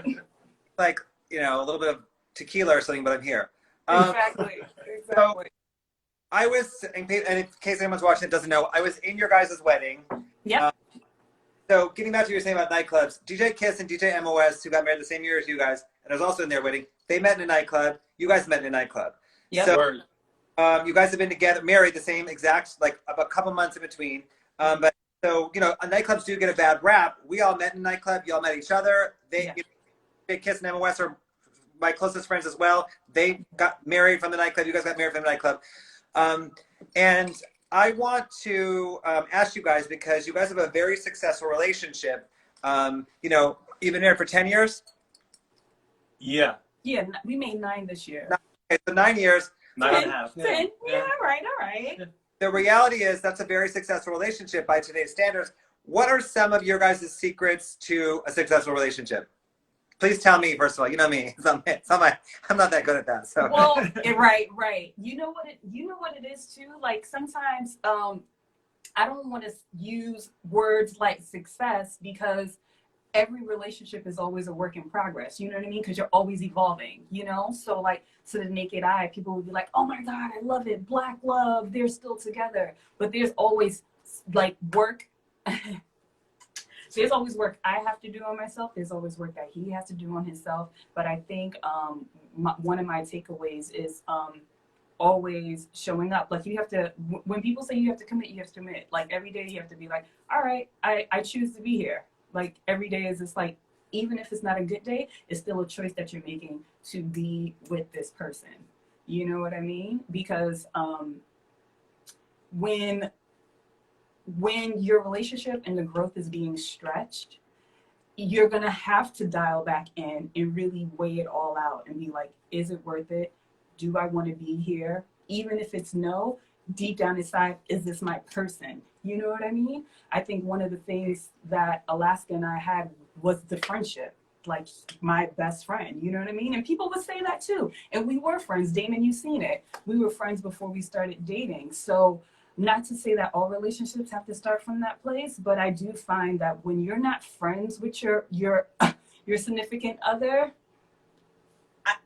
Like, you know, a little bit of tequila or something, but I'm here. Exactly. So, I was, and in case anyone's watching it doesn't know, I was in your guys' wedding. Yeah. So getting back to what you were saying about nightclubs, DJ Kiss and DJ MOS, who got married the same year as you guys, and I was also in their wedding, they met in a nightclub. You guys met in a nightclub. Yeah. So you guys have been together, married the same exact, like a couple months in between. But so, you know, nightclubs do get a bad rap. We all met in a nightclub. You all met each other. DJ Kiss and MOS are my closest friends as well. They got married from the nightclub. You guys got married from the nightclub. And I want to ask you guys, because you guys have a very successful relationship. You know, you've been married for 10 years? Yeah. Yeah, we made 9 this year. Okay, so 9 years. 9.5. 10. Yeah, all right. The reality is that's a very successful relationship by today's standards. What are some of your guys' secrets to a successful relationship? Please tell me, first of all. You know me. I'm not that good at that. So. Well, right. You know what it is too? Like sometimes I don't want to use words like success, because every relationship is always a work in progress. You know what I mean? Because you're always evolving, you know? So like, to the naked eye, people would be like, oh my God, I love it. Black love, they're still together. But there's always like work. There's always work I have to do on myself. There's always work that he has to do on himself. But I think one of my takeaways is always showing up. Like you have to, when people say you have to commit, you have to commit. Like every day you have to be like, all right, I choose to be here. Like every day is just like, even if it's not a good day, it's still a choice that you're making to be with this person. You know what I mean? Because when your relationship and the growth is being stretched, you're going to have to dial back in and really weigh it all out and be like, is it worth it? Do I want to be here? Even if it's no, deep down inside, is this my person? You know what I mean? I think one of the things that Alaska and I had was the friendship, like my best friend, you know what I mean? And people would say that too. And we were friends. Damon, you've seen it. We were friends before we started dating. So not to say that all relationships have to start from that place, but I do find that when you're not friends with your significant other,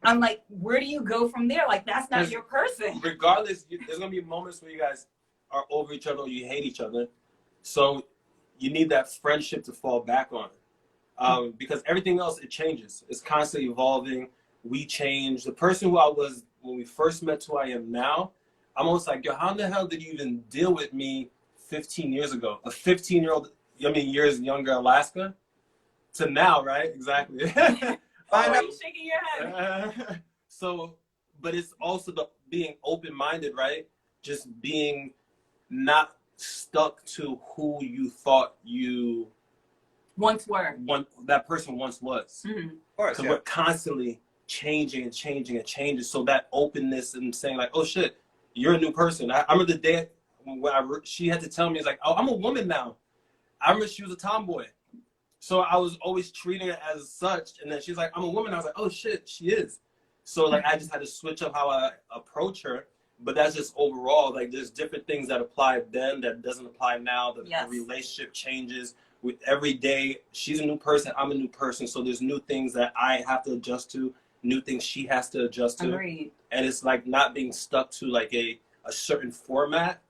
I'm like, where do you go from there? Like, that's not your person. Regardless, there's going to be moments where you guys are over each other or you hate each other. So you need that friendship to fall back on. Because everything else, it changes. It's constantly evolving. We change. The person who I was when we first met to who I am now, I'm almost like, yo, how in the hell did you even deal with me 15 years ago? A 15-year-old, years younger Alaska to now, right? Exactly. Why are you shaking your head? So, but it's also the being open-minded, right? Just being not stuck to who you thought you that person once was. Of course, Because we're constantly changing. So that openness and saying like, oh shit, you're a new person. I remember the day when she had to tell me, it's like, oh, I'm a woman now. I remember she was a tomboy. So I was always treating her as such. And then she's like, I'm a woman. I was like, oh shit, she is. So like, I just had to switch up how I approach her. But that's just overall, like there's different things that applied then that doesn't apply now. The relationship changes with every day. She's a new person. I'm a new person. So there's new things that I have to adjust to, new things she has to adjust to. Agreed. And it's like not being stuck to like a certain format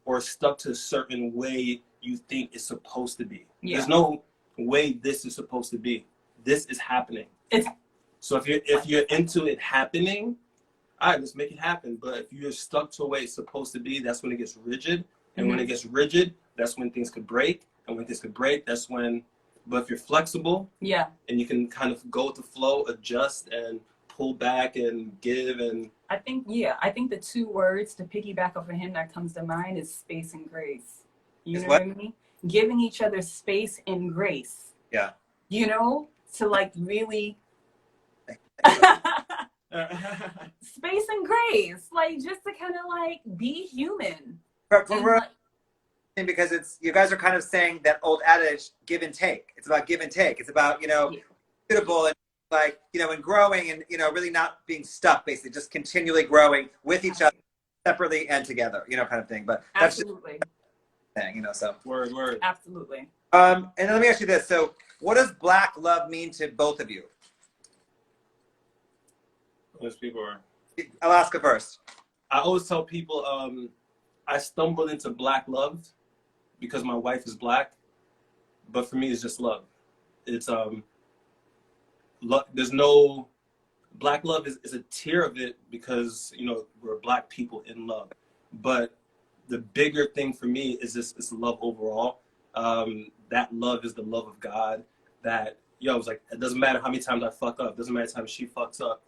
or stuck to a certain way you think it's supposed to be. There's no way this is supposed to be. This is happening. So if you're into it happening, all right, let's make it happen. But if you're stuck to a way it's supposed to be, that's when it gets rigid. And when it gets rigid, that's when things could break. And when things could break, that's when, but if you're flexible, and you can kind of go with the flow, adjust and pull back and give and. I think the 2 words to piggyback off of him that comes to mind is space and grace. You know what I mean? Giving each other space and grace. Yeah. You know, to like really. Space and grace, like just to kind of like be human. Because you guys are kind of saying that old adage, give and take. It's about give and take. It's about, suitable and like, and growing and, really not being stuck, basically, just continually growing with each other separately and together, kind of thing. But that's absolutely just thing, so. Word. Absolutely. And then let me ask you this. So what does black love mean to both of you? Those people are. Alaska first. I always tell people I stumbled into black love because my wife is black, but for me it's just love. It's there's no black love is a tier of it because we're black people in love, but the bigger thing for me is this love overall. That love is the love of God. That it was like, it doesn't matter how many times I fuck up, it doesn't matter how many times she fucks up.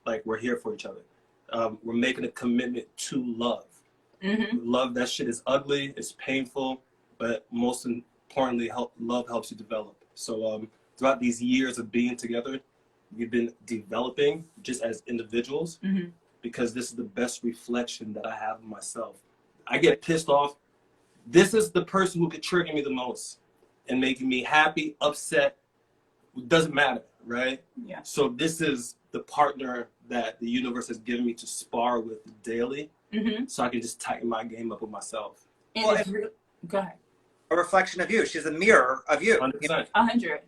Like, we're here for each other. We're making a commitment to love. Love, that shit is ugly, it's painful, but most importantly, love helps you develop. So throughout these years of being together, we've been developing just as individuals, because this is the best reflection that I have of myself. I get pissed off. This is the person who could trigger me the most and making me happy, upset. It doesn't matter, right? Yeah. So this is the partner that the universe has given me to spar with daily, so I can just tighten my game up with myself. And Well, it's go ahead. A reflection of you. She's a mirror of you. 100%. 100.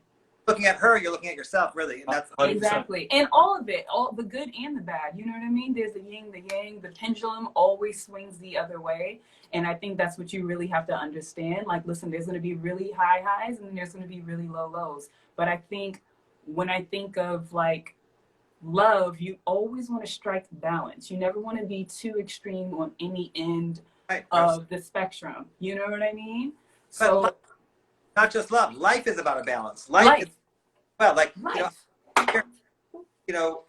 Looking at her, you're looking at yourself, really. And that's 100%. Exactly. And all of it, all the good and the bad. You know what I mean? There's the yin, the yang, the pendulum always swings the other way. And I think that's what you really have to understand. Like, listen, there's going to be really high highs and then there's going to be really low lows. But I think when I think of like love, you always want to strike balance. You never want to be too extreme on any end right. of the spectrum. You know what I mean? But So not just love. Life is about a balance. Life. Is, well, like, you know,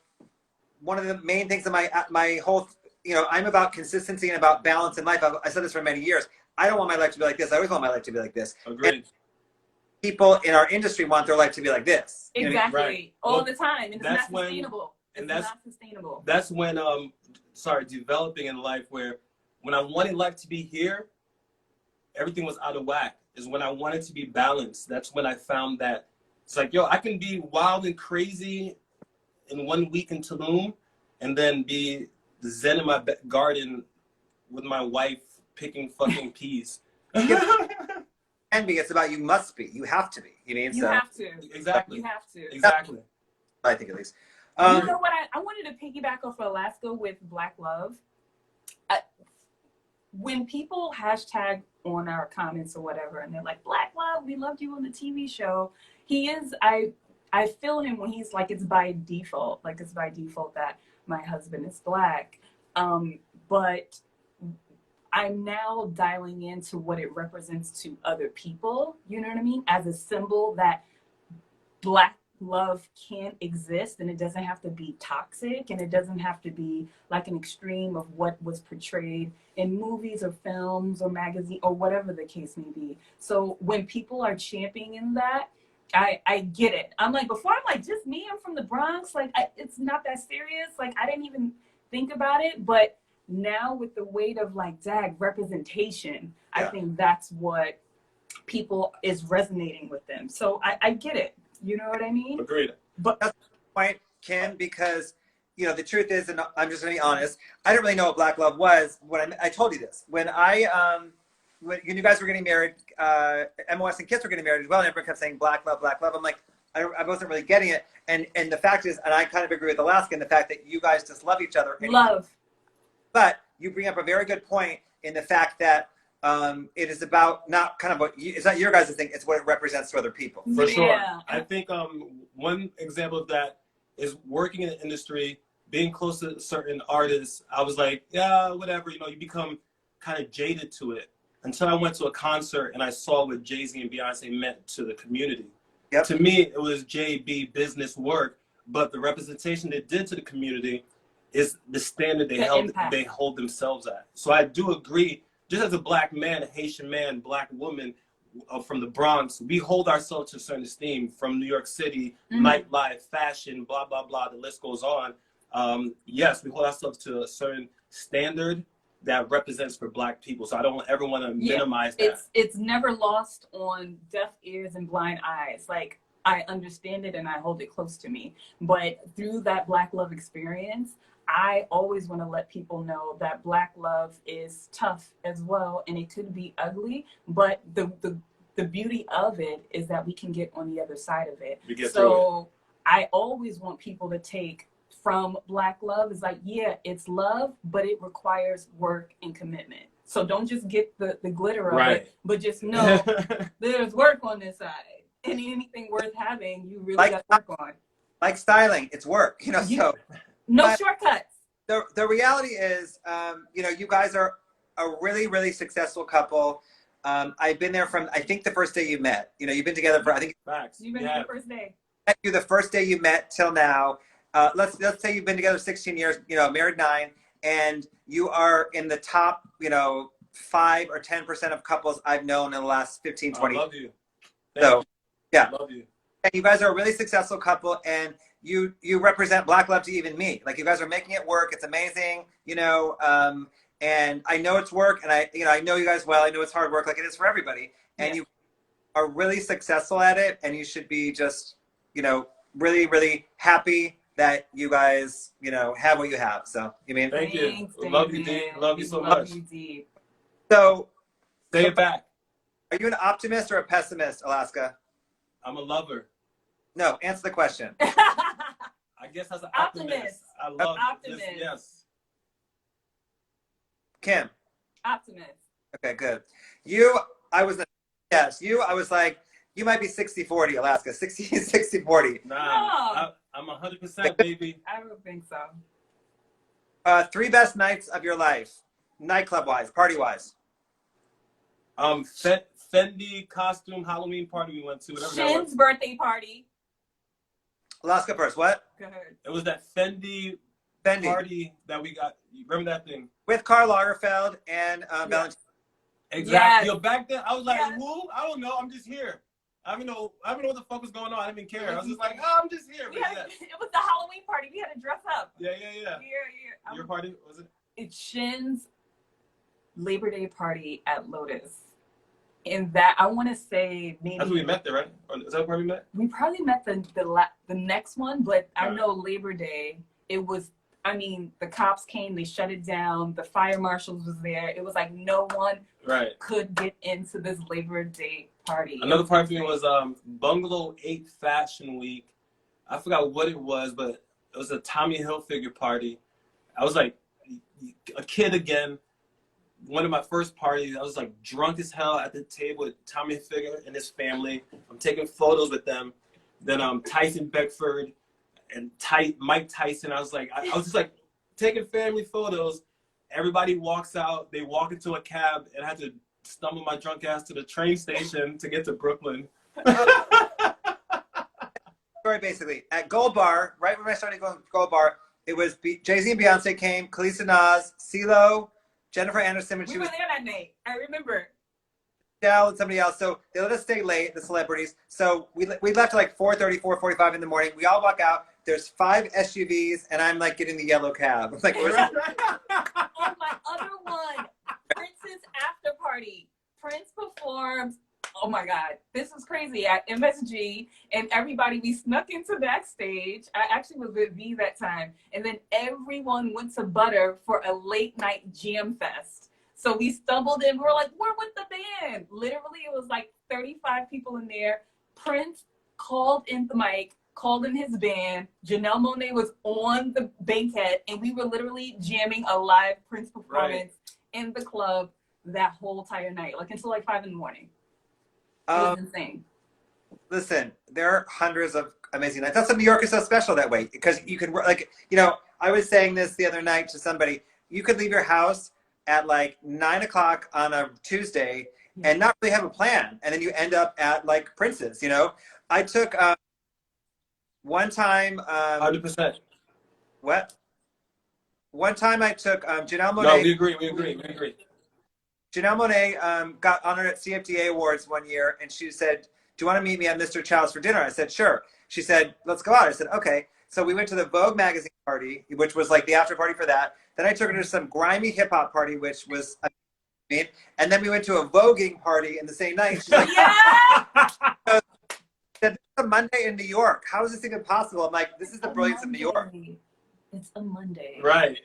one of the main things in my whole, I'm about consistency and about balance in life. I said this for many years. I don't want my life to be like this. I always want my life to be like this. Agreed. And people in our industry want their life to be like this. exactly. Right. All Well, the time. And it's that's not when- sustainable. and It's not sustainable. That's when, developing in life, where when I wanted life to be here, everything was out of whack. Is when I wanted to be balanced. That's when I found that it's like, yo, I can be wild and crazy in 1 week in Tulum, and then be zen in my garden with my wife picking fucking peas. And be, it's about you must be. You have to be. You mean? You So have to. Exactly. You have to. Exactly. I think at least. You know what? I wanted to piggyback off of Alaska with Black Love. When people hashtag on our comments or whatever, and they're like, Black Love, we loved you on the TV show. He is, I feel him when he's like, it's by default. Like, it's by default that my husband is Black. But I'm now dialing into what it represents to other people, you know what I mean? As a symbol that Black love can exist, and it doesn't have to be toxic, and it doesn't have to be like an extreme of what was portrayed in movies or films or magazine or whatever the case may be. So when people are championing that, I get it. I'm like, before I'm like, just me, I'm from the Bronx, like it's not that serious, like I didn't even think about it. But now with the weight of like representation, I think that's what people is resonating with them. So I get it. You know what I mean? Agreed. But that's the point, Kim, because, the truth is, and I'm just going to be honest, I didn't really know what Black Love was when I told you this. When when you guys were getting married, MOS and Kiss were getting married as well, and everyone kept saying Black Love, Black Love. I'm like, I wasn't really getting it. And the fact is, and I kind of agree with Alaska in the fact that you guys just love each other. Love. But you bring up a very good point in the fact that it is about not kind of it's not your guys' thing, it's what it represents to other people. For sure. Yeah. I think one example of that is working in the industry, being close to certain artists. I was like, yeah, whatever, you become kind of jaded to it, until I went to a concert and I saw what Jay-Z and Beyonce meant to the community. Yep. To me, it was JB business work, but the representation they did to the community is the standard they hold themselves at. So I do agree, just as a Black man, a Haitian man, Black woman from the Bronx, we hold ourselves to a certain esteem from New York City, nightlife, fashion, blah, blah, blah, the list goes on. Yes, we hold ourselves to a certain standard that represents for Black people. So I don't ever want to minimize that. It's never lost on deaf ears and blind eyes. Like, I understand it and I hold it close to me. But through that Black love experience, I always want to let people know that Black love is tough as well, and it could be ugly, but the beauty of it is that we can get on the other side of it. So I always want people to take from Black love is like, yeah, it's love, but it requires work and commitment. So don't just get the glitter of it, but just know there's work on this side. And anything worth having, you really got to work on. Like styling, it's work, so. No shortcuts. The reality is, you guys are a really, really successful couple. I've been there from, I think, the first day you met. You've been together for, I think. Facts. You've been there the first day. Met you the first day you met till now. Let's say you've been together 16 years, married 9. and you are in the top, 5 or 10% of couples I've known in the last 15, 20 I years. love you. Thank So, you. yeah. I love you. And you guys are a really successful couple, and you represent Black love to even me. Like, you guys are making it work. It's amazing, and I know it's work, and I know you guys well. I know it's hard work, like it is for everybody. And you are really successful at it, and you should be just, really, really happy that you guys, have what you have. So, you mean? Thank Thanks, you. Love you, Damon. D. Love you We so love much. you deep. So, Say it back. are you an optimist or a pessimist, Alaska? I'm a lover. No, answer the question. I guess as an optimist. Optimist. I love Optimist. this. Yes. Kim. Optimist. Okay, good. I was like, you might be 60-40, Alaska. 60-40. Nah, I'm 100%, baby. I don't think so. 3 best nights of your life, nightclub-wise, party-wise. Fendi costume Halloween party we went to. Whatever that Shin's was. birthday party. Alaska first, what? Go ahead. It was that Fendi party that we got. You remember that thing? With Karl Lagerfeld and Valentine. Exactly. Yes. Yo, back then I was like, Yes. who? I don't know. I'm just here. I don't know what the fuck was going on. I didn't even care. I was just like, I'm just here. But yes. It was the Halloween party. We had to dress up. Yeah. Yeah. Your party, was it? It's Shin's Labor Day party at Lotus. In that, I want to say maybe That's where we met there, right? Or is that where we met? we probably met the next one, but I know Labor Day. It was. I mean, the cops came. They shut it down. The fire marshals was there. It was like no one could get into this Labor Day party. Another party for me was Bungalow 8 Fashion Week. I forgot what it was, but it was a Tommy Hilfiger party. I was like a kid again. One of my first parties, I was like drunk as hell at the table with Tommy Hilfiger and his family. I'm taking photos with them. Then Tyson Beckford and Mike Tyson. I was just like taking family photos. Everybody walks out. They walk into a cab, and I had to stumble my drunk ass to the train station to get to Brooklyn. Story basically at Gold Bar, right when I started going to Gold Bar, it was Jay-Z and Beyonce came, Khaleesi Nas, CeeLo, Jennifer Anderson when we she were was there that night. I remember. Dell and somebody else. So they let us stay late, the celebrities. So we left at like 4:30, 4:45 in the morning. We all walk out. There's 5 SUVs, and I'm like getting the yellow cab. Like, On my other one, Prince's after party. Prince performed. Oh my God, this was crazy at MSG, and everybody, we snuck into backstage. I actually was with V that time, and then everyone went to Butter for a late night jam fest. So we stumbled in. We were like, we're with the band. Literally, it was like 35 people in there. Prince called in the mic, called in his band. Janelle Monáe was on the banquette, and we were literally jamming a live Prince performance in the club that whole entire night, like until like 5 in the morning. It was insane. Listen, there are hundreds of amazing nights. That's why New York is so special that way, because you can, like, I was saying this the other night to somebody. You could leave your house at like 9 o'clock on a Tuesday and not really have a plan, and then you end up at like Prince's. I took one time. 100%. What? One time I took Janelle Monáe. No, we agree. Janelle Monáe got honored at CFDA Awards one year, and she said, "Do you want to meet me at Mr. Chow's for dinner?" I said, "Sure." She said, "Let's go out." I said, "Okay." So we went to the Vogue magazine party, which was like the after party for that. Then I took her to some grimy hip hop party, which was, and then we went to a voguing party in the same night. She's like, Yeah! "This is a Monday in New York. How is this even possible?" I'm like, "This is the brilliance of New York." It's a Monday. Right.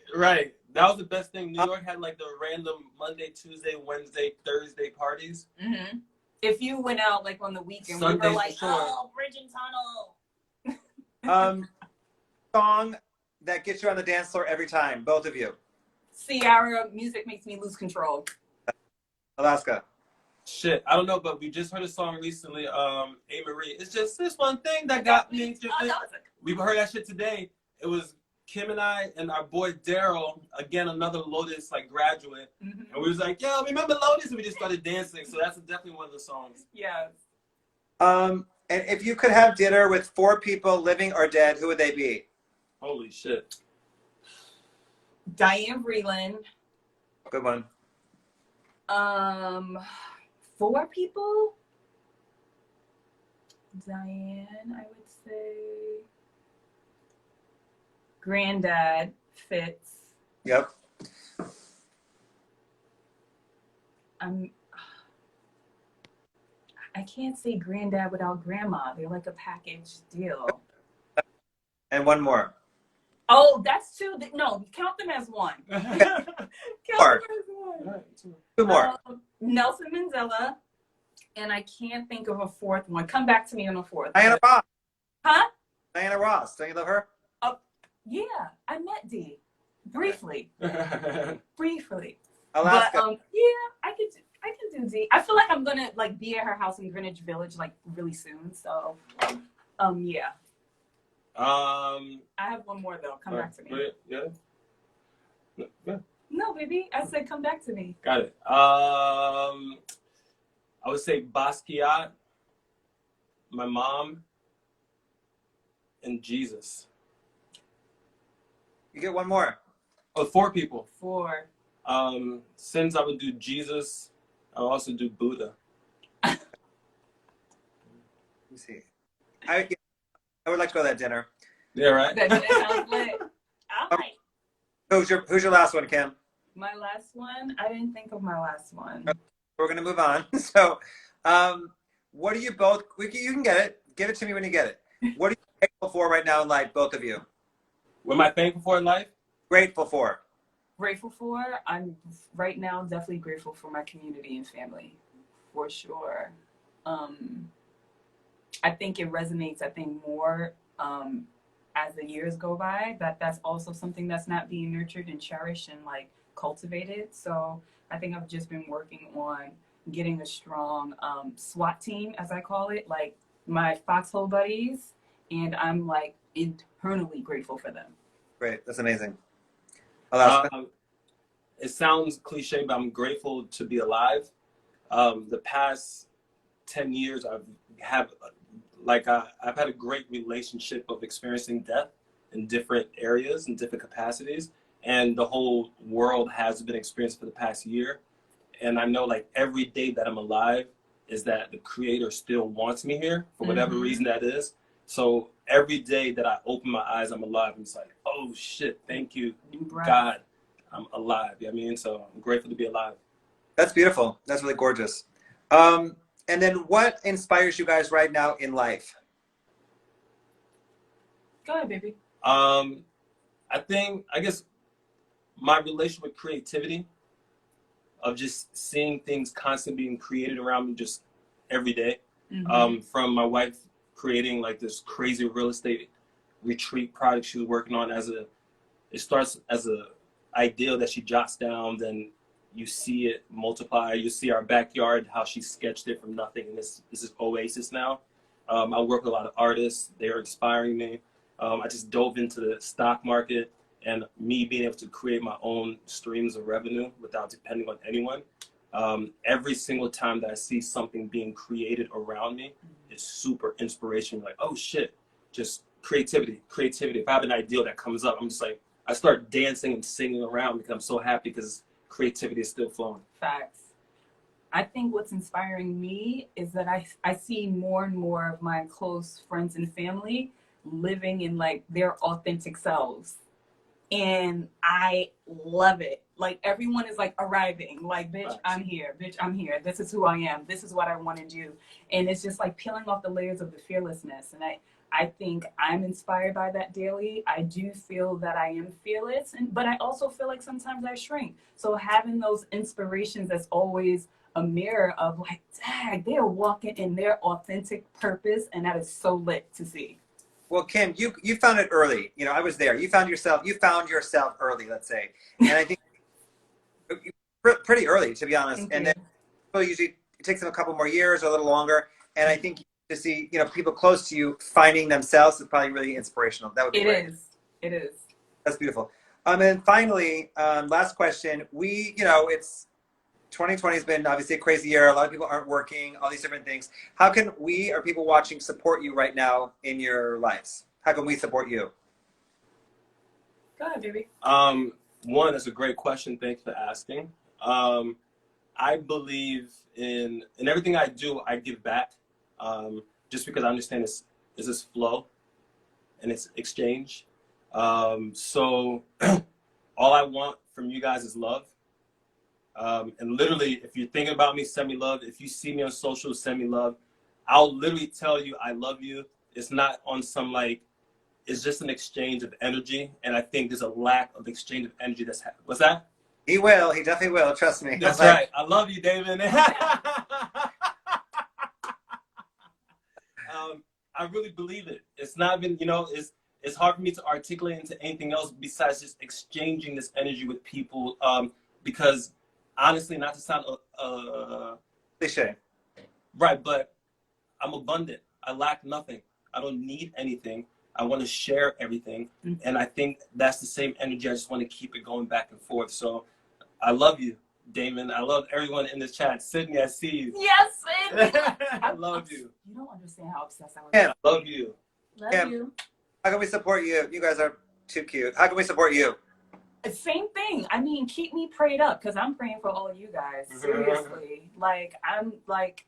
That was the best thing. New York had like the random Monday, Tuesday, Wednesday, Thursday parties. Mm-hmm. If you went out like on the weekend, Sundays, we were like, for sure. "Oh, Bridge and Tunnel." Song that gets you on the dance floor every time, both of you. Ciara, music makes me lose control. Alaska. Shit, I don't know, but we just heard a song recently, A. Marie. It's just this one thing that got me. We heard that shit today. It was Kim and I and our boy Daryl, again, another Lotus like graduate. Mm-hmm. And we was like, yo, remember Lotus? And we just started dancing. So that's definitely one of the songs. Yes. And if you could have dinner with 4 people, living or dead, who would they be? Holy shit. Diane Vreeland. Good one. 4 people. Diane, I would say. Granddad Fitz. Yep. I can't say granddad without grandma. They're like a package deal. And one more. Oh, that's 2. No, count them as 1. Count them as 1. 2 more. Nelson Mandela, and I can't think of a 4th one. Come back to me on a 4th. Diana Ross. Huh? Diana Ross. Don't you love her? Oh, yeah. I met Dee briefly. Briefly. Alaska. But yeah, I can do Dee. I feel like I'm gonna like be at her house in Greenwich Village like really soon. So, yeah. I have one more though. Come back to me. Yeah. No, baby. I said come back to me. Got it. I would say Basquiat, my mom, and Jesus. You get one more. Oh, 4 people. 4. Since I would do Jesus, I'll also do Buddha. Let me see. I would like to go to that dinner. Yeah, right? That sounds lit. All right. Who's your last one, Kim? My last one? I didn't think of my last one. We're gonna move on. So, what are you both? You can get it. Give it to me when you get it. What are you grateful for right now in life, both of you? What am I thankful for in life? Grateful for. Grateful for? I'm right now definitely grateful for my community and family, for sure. I think it resonates. I think more as the years go by. That's also something that's not being nurtured and cherished and like cultivated. So I think I've just been working on getting a strong SWAT team, as I call it, like my foxhole buddies, and I'm like internally grateful for them. Great, that's amazing. Alaska. It sounds cliche, but I'm grateful to be alive. The past 10 years, I've had a great relationship of experiencing death in different areas and different capacities, and the whole world has been experienced for the past year. And I know like every day that I'm alive is that the Creator still wants me here for whatever reason that is. So every day that I open my eyes, I'm alive. And it's like, oh shit, thank you, God, I'm alive. You know what I mean? So I'm grateful to be alive. That's beautiful. That's really gorgeous. And then what inspires you guys right now in life? Go ahead, baby. I guess my relationship with creativity, of just seeing things constantly being created around me just every day. From my wife creating like this crazy real estate retreat project she was working on it starts as a ideal that she jots down, then you see it multiply. You see our backyard, how she sketched it from nothing, and this is oasis now. I work with a lot of artists. They're inspiring me. I just dove into the stock market, and me being able to create my own streams of revenue without depending on anyone. Every single time that I see something being created around me, it's super inspirational. Like, oh shit, just creativity. If I have an idea that comes up, I'm just like, I start dancing and singing around because I'm so happy because creativity is still flowing. Facts. I think what's inspiring me is that I see more and more of my close friends and family living in like their authentic selves. And I love it. Like everyone is like arriving, like, bitch, I'm here. Bitch, I'm here. This is who I am. This is what I want to do. And it's just like peeling off the layers of the fearlessness. And I think I'm inspired by that daily. I do feel that I am fearless, but I also feel like sometimes I shrink. So having those inspirations that's always a mirror of like, dang, they're walking in their authentic purpose. And that is so lit to see. Well, Kim, you found it early. You know, I was there. You found yourself early, let's say. And I think pretty early, to be honest. And then people usually, it takes them a couple more years or a little longer. And I think to see, you know, people close to you finding themselves is probably really inspirational. That would be great. It is. That's beautiful. And finally, last question. It's 2020 has been obviously a crazy year. A lot of people aren't working, all these different things. How can we or people watching support you right now in your lives? How can we support you? Go ahead, baby. One, that's a great question. Thanks for asking. I believe in everything I do, I give back. Just because I understand it's this flow and it's exchange. So all I want from you guys is love. And literally, if you're thinking about me, send me love. If you see me on social, send me love. I'll literally tell you I love you. It's not on some like, it's just an exchange of energy. And I think there's a lack of exchange of energy that's happening. What's that? He will. He definitely will. Trust me. That's right. I love you, Damon. I really believe it. It's not even, it's hard for me to articulate into anything else besides just exchanging this energy with people. Because honestly, not to sound cliche, right, but I'm abundant. I lack nothing. I don't need anything. I want to share everything. Mm-hmm. And I think that's the same energy. I just want to keep it going back and forth. So I love you, Damon. I love everyone in this chat. Sydney, I see you. Yes, Sydney. I love you. You don't understand how obsessed I was. Yeah. I love you. Love you. How can we support you? You guys are too cute. How can we support you? Same thing. I mean, keep me prayed up because I'm praying for all of you guys. Seriously. Like, I'm like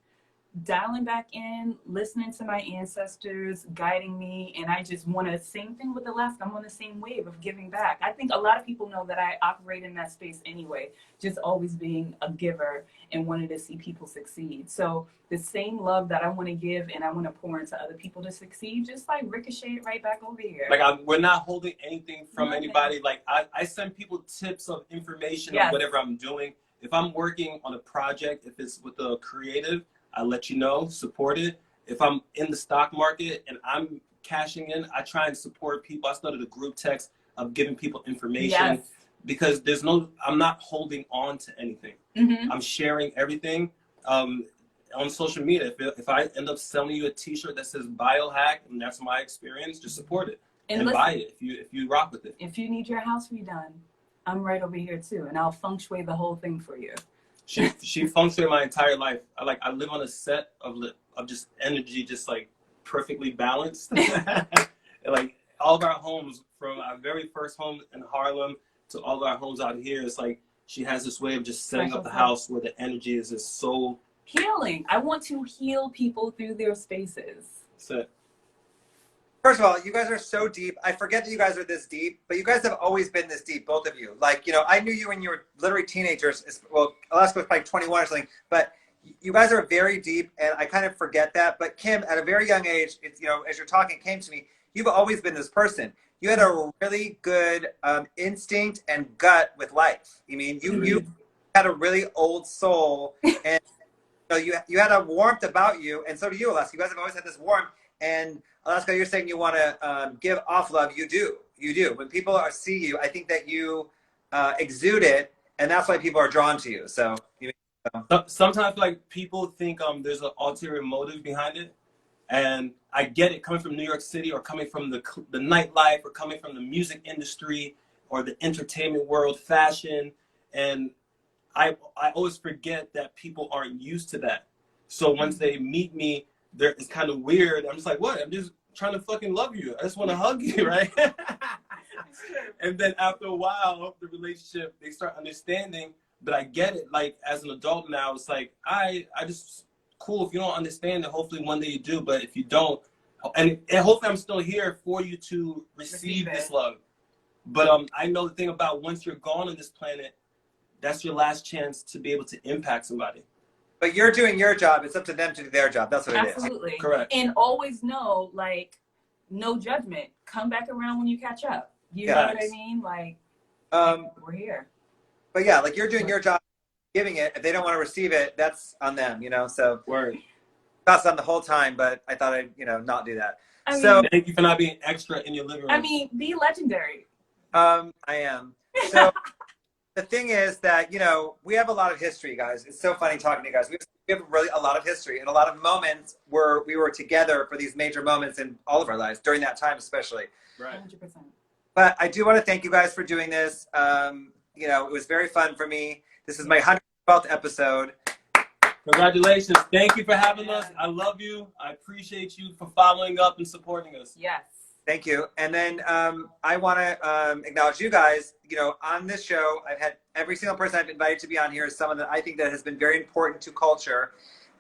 dialing back in, listening to my ancestors, guiding me. And I just want to, same thing with Alaska. I'm on the same wave of giving back. I think a lot of people know that I operate in that space anyway, just always being a giver and wanting to see people succeed. So the same love that I want to give and I want to pour into other people to succeed, just like ricochet it right back over here. Like we're not holding anything from anybody. Like I send people tips of information of whatever I'm doing. If I'm working on a project, if it's with a creative, I let you know, support it. If I'm in the stock market and I'm cashing in, I try and support people. I started a group text of giving people information because I'm not holding on to anything. Mm-hmm. I'm sharing everything. On social media, if I end up selling you a t-shirt that says biohack and that's my experience, just support it and listen, buy it if you rock with it. If you need your house redone, I'm right over here too, and I'll feng shui the whole thing for you. She feng shui my entire life. I live on a set of just energy, just like perfectly balanced. Like all of our homes, from our very first home in Harlem to all of our homes out here, it's like she has this way of just setting up the house where the energy is just so healing. I want to heal people through their spaces. That's it. First of all, you guys are so deep. I forget that you guys are this deep, but you guys have always been this deep, both of you. Like, I knew you when you were literally teenagers. Well, Alaska was probably 21 or something, but you guys are very deep, and I kind of forget that. But Kim, at a very young age, it's, as you're talking, came to me, you've always been this person. You had a really good instinct and gut with life. I mean, you had a really old soul, and you had a warmth about you, and so do you, Alaska. You guys have always had this warmth. And Alaska, you're saying you want to give off love. You do. You do. When people see you, I think that you exude it, and that's why people are drawn to you. So sometimes, like, people think there's an ulterior motive behind it, and I get it, coming from New York City, or coming from the nightlife, or coming from the music industry, or the entertainment world, fashion, and I always forget that people aren't used to that. So once they meet me, it's kind of weird. I'm just like, what? I'm just trying to fucking love you. I just want to hug you, right? And then after a while, the relationship, they start understanding. But I get it. Like, as an adult now, it's like, I just, cool. If you don't understand it, hopefully one day you do. But if you don't, and hopefully I'm still here for you to receive this love. But I know the thing about, once you're gone on this planet, that's your last chance to be able to impact somebody. But you're doing your job. It's up to them to do their job. That's what it is. Absolutely. Correct. And always know, like, no judgment. Come back around when you catch up. You know what I mean? Like, we're here. But yeah, like, you're doing your job, giving it. If they don't want to receive it, that's on them, So Word. That's on the whole time, but I thought I'd, not do that. Thank you for not being extra in your living room. I mean, be legendary. I am. So the thing is that, we have a lot of history, guys. It's so funny talking to you guys. We have really a lot of history and a lot of moments where we were together for these major moments in all of our lives, during that time especially. Right. 100%. But I do want to thank you guys for doing this. It was very fun for me. This is my 112th episode. Congratulations. Thank you for having us. I love you. I appreciate you for following up and supporting us. Yes. Thank you. And then I want to acknowledge you guys. You know, on this show, I've had every single person I've invited to be on here is someone that I think that has been very important to culture.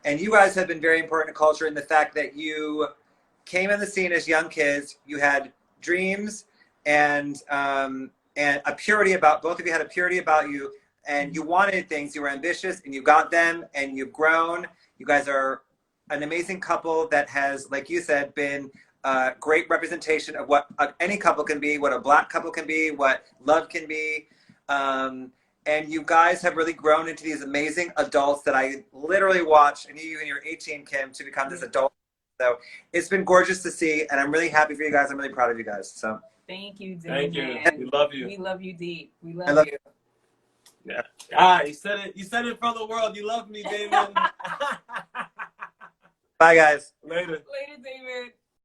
And you guys have been very important to culture in the fact that you came in the scene as young kids. You had dreams and a purity about, both of you had a purity about you, and you wanted things. You were ambitious and you got them, and you've grown. You guys are an amazing couple that has, like you said, been great representation of what any couple can be, what a Black couple can be, what love can be. And you guys have really grown into these amazing adults that I literally watched, and you and you're 18, Kim, to become this adult. So it's been gorgeous to see, and I'm really happy for you guys. I'm really proud of you guys. So Thank you, Damon. Thank you. We love you. We love you deep. We I love love you. Yeah. Ah, you said it. You said it for the world. You love me, Damon. bye, guys. Later. Later, David.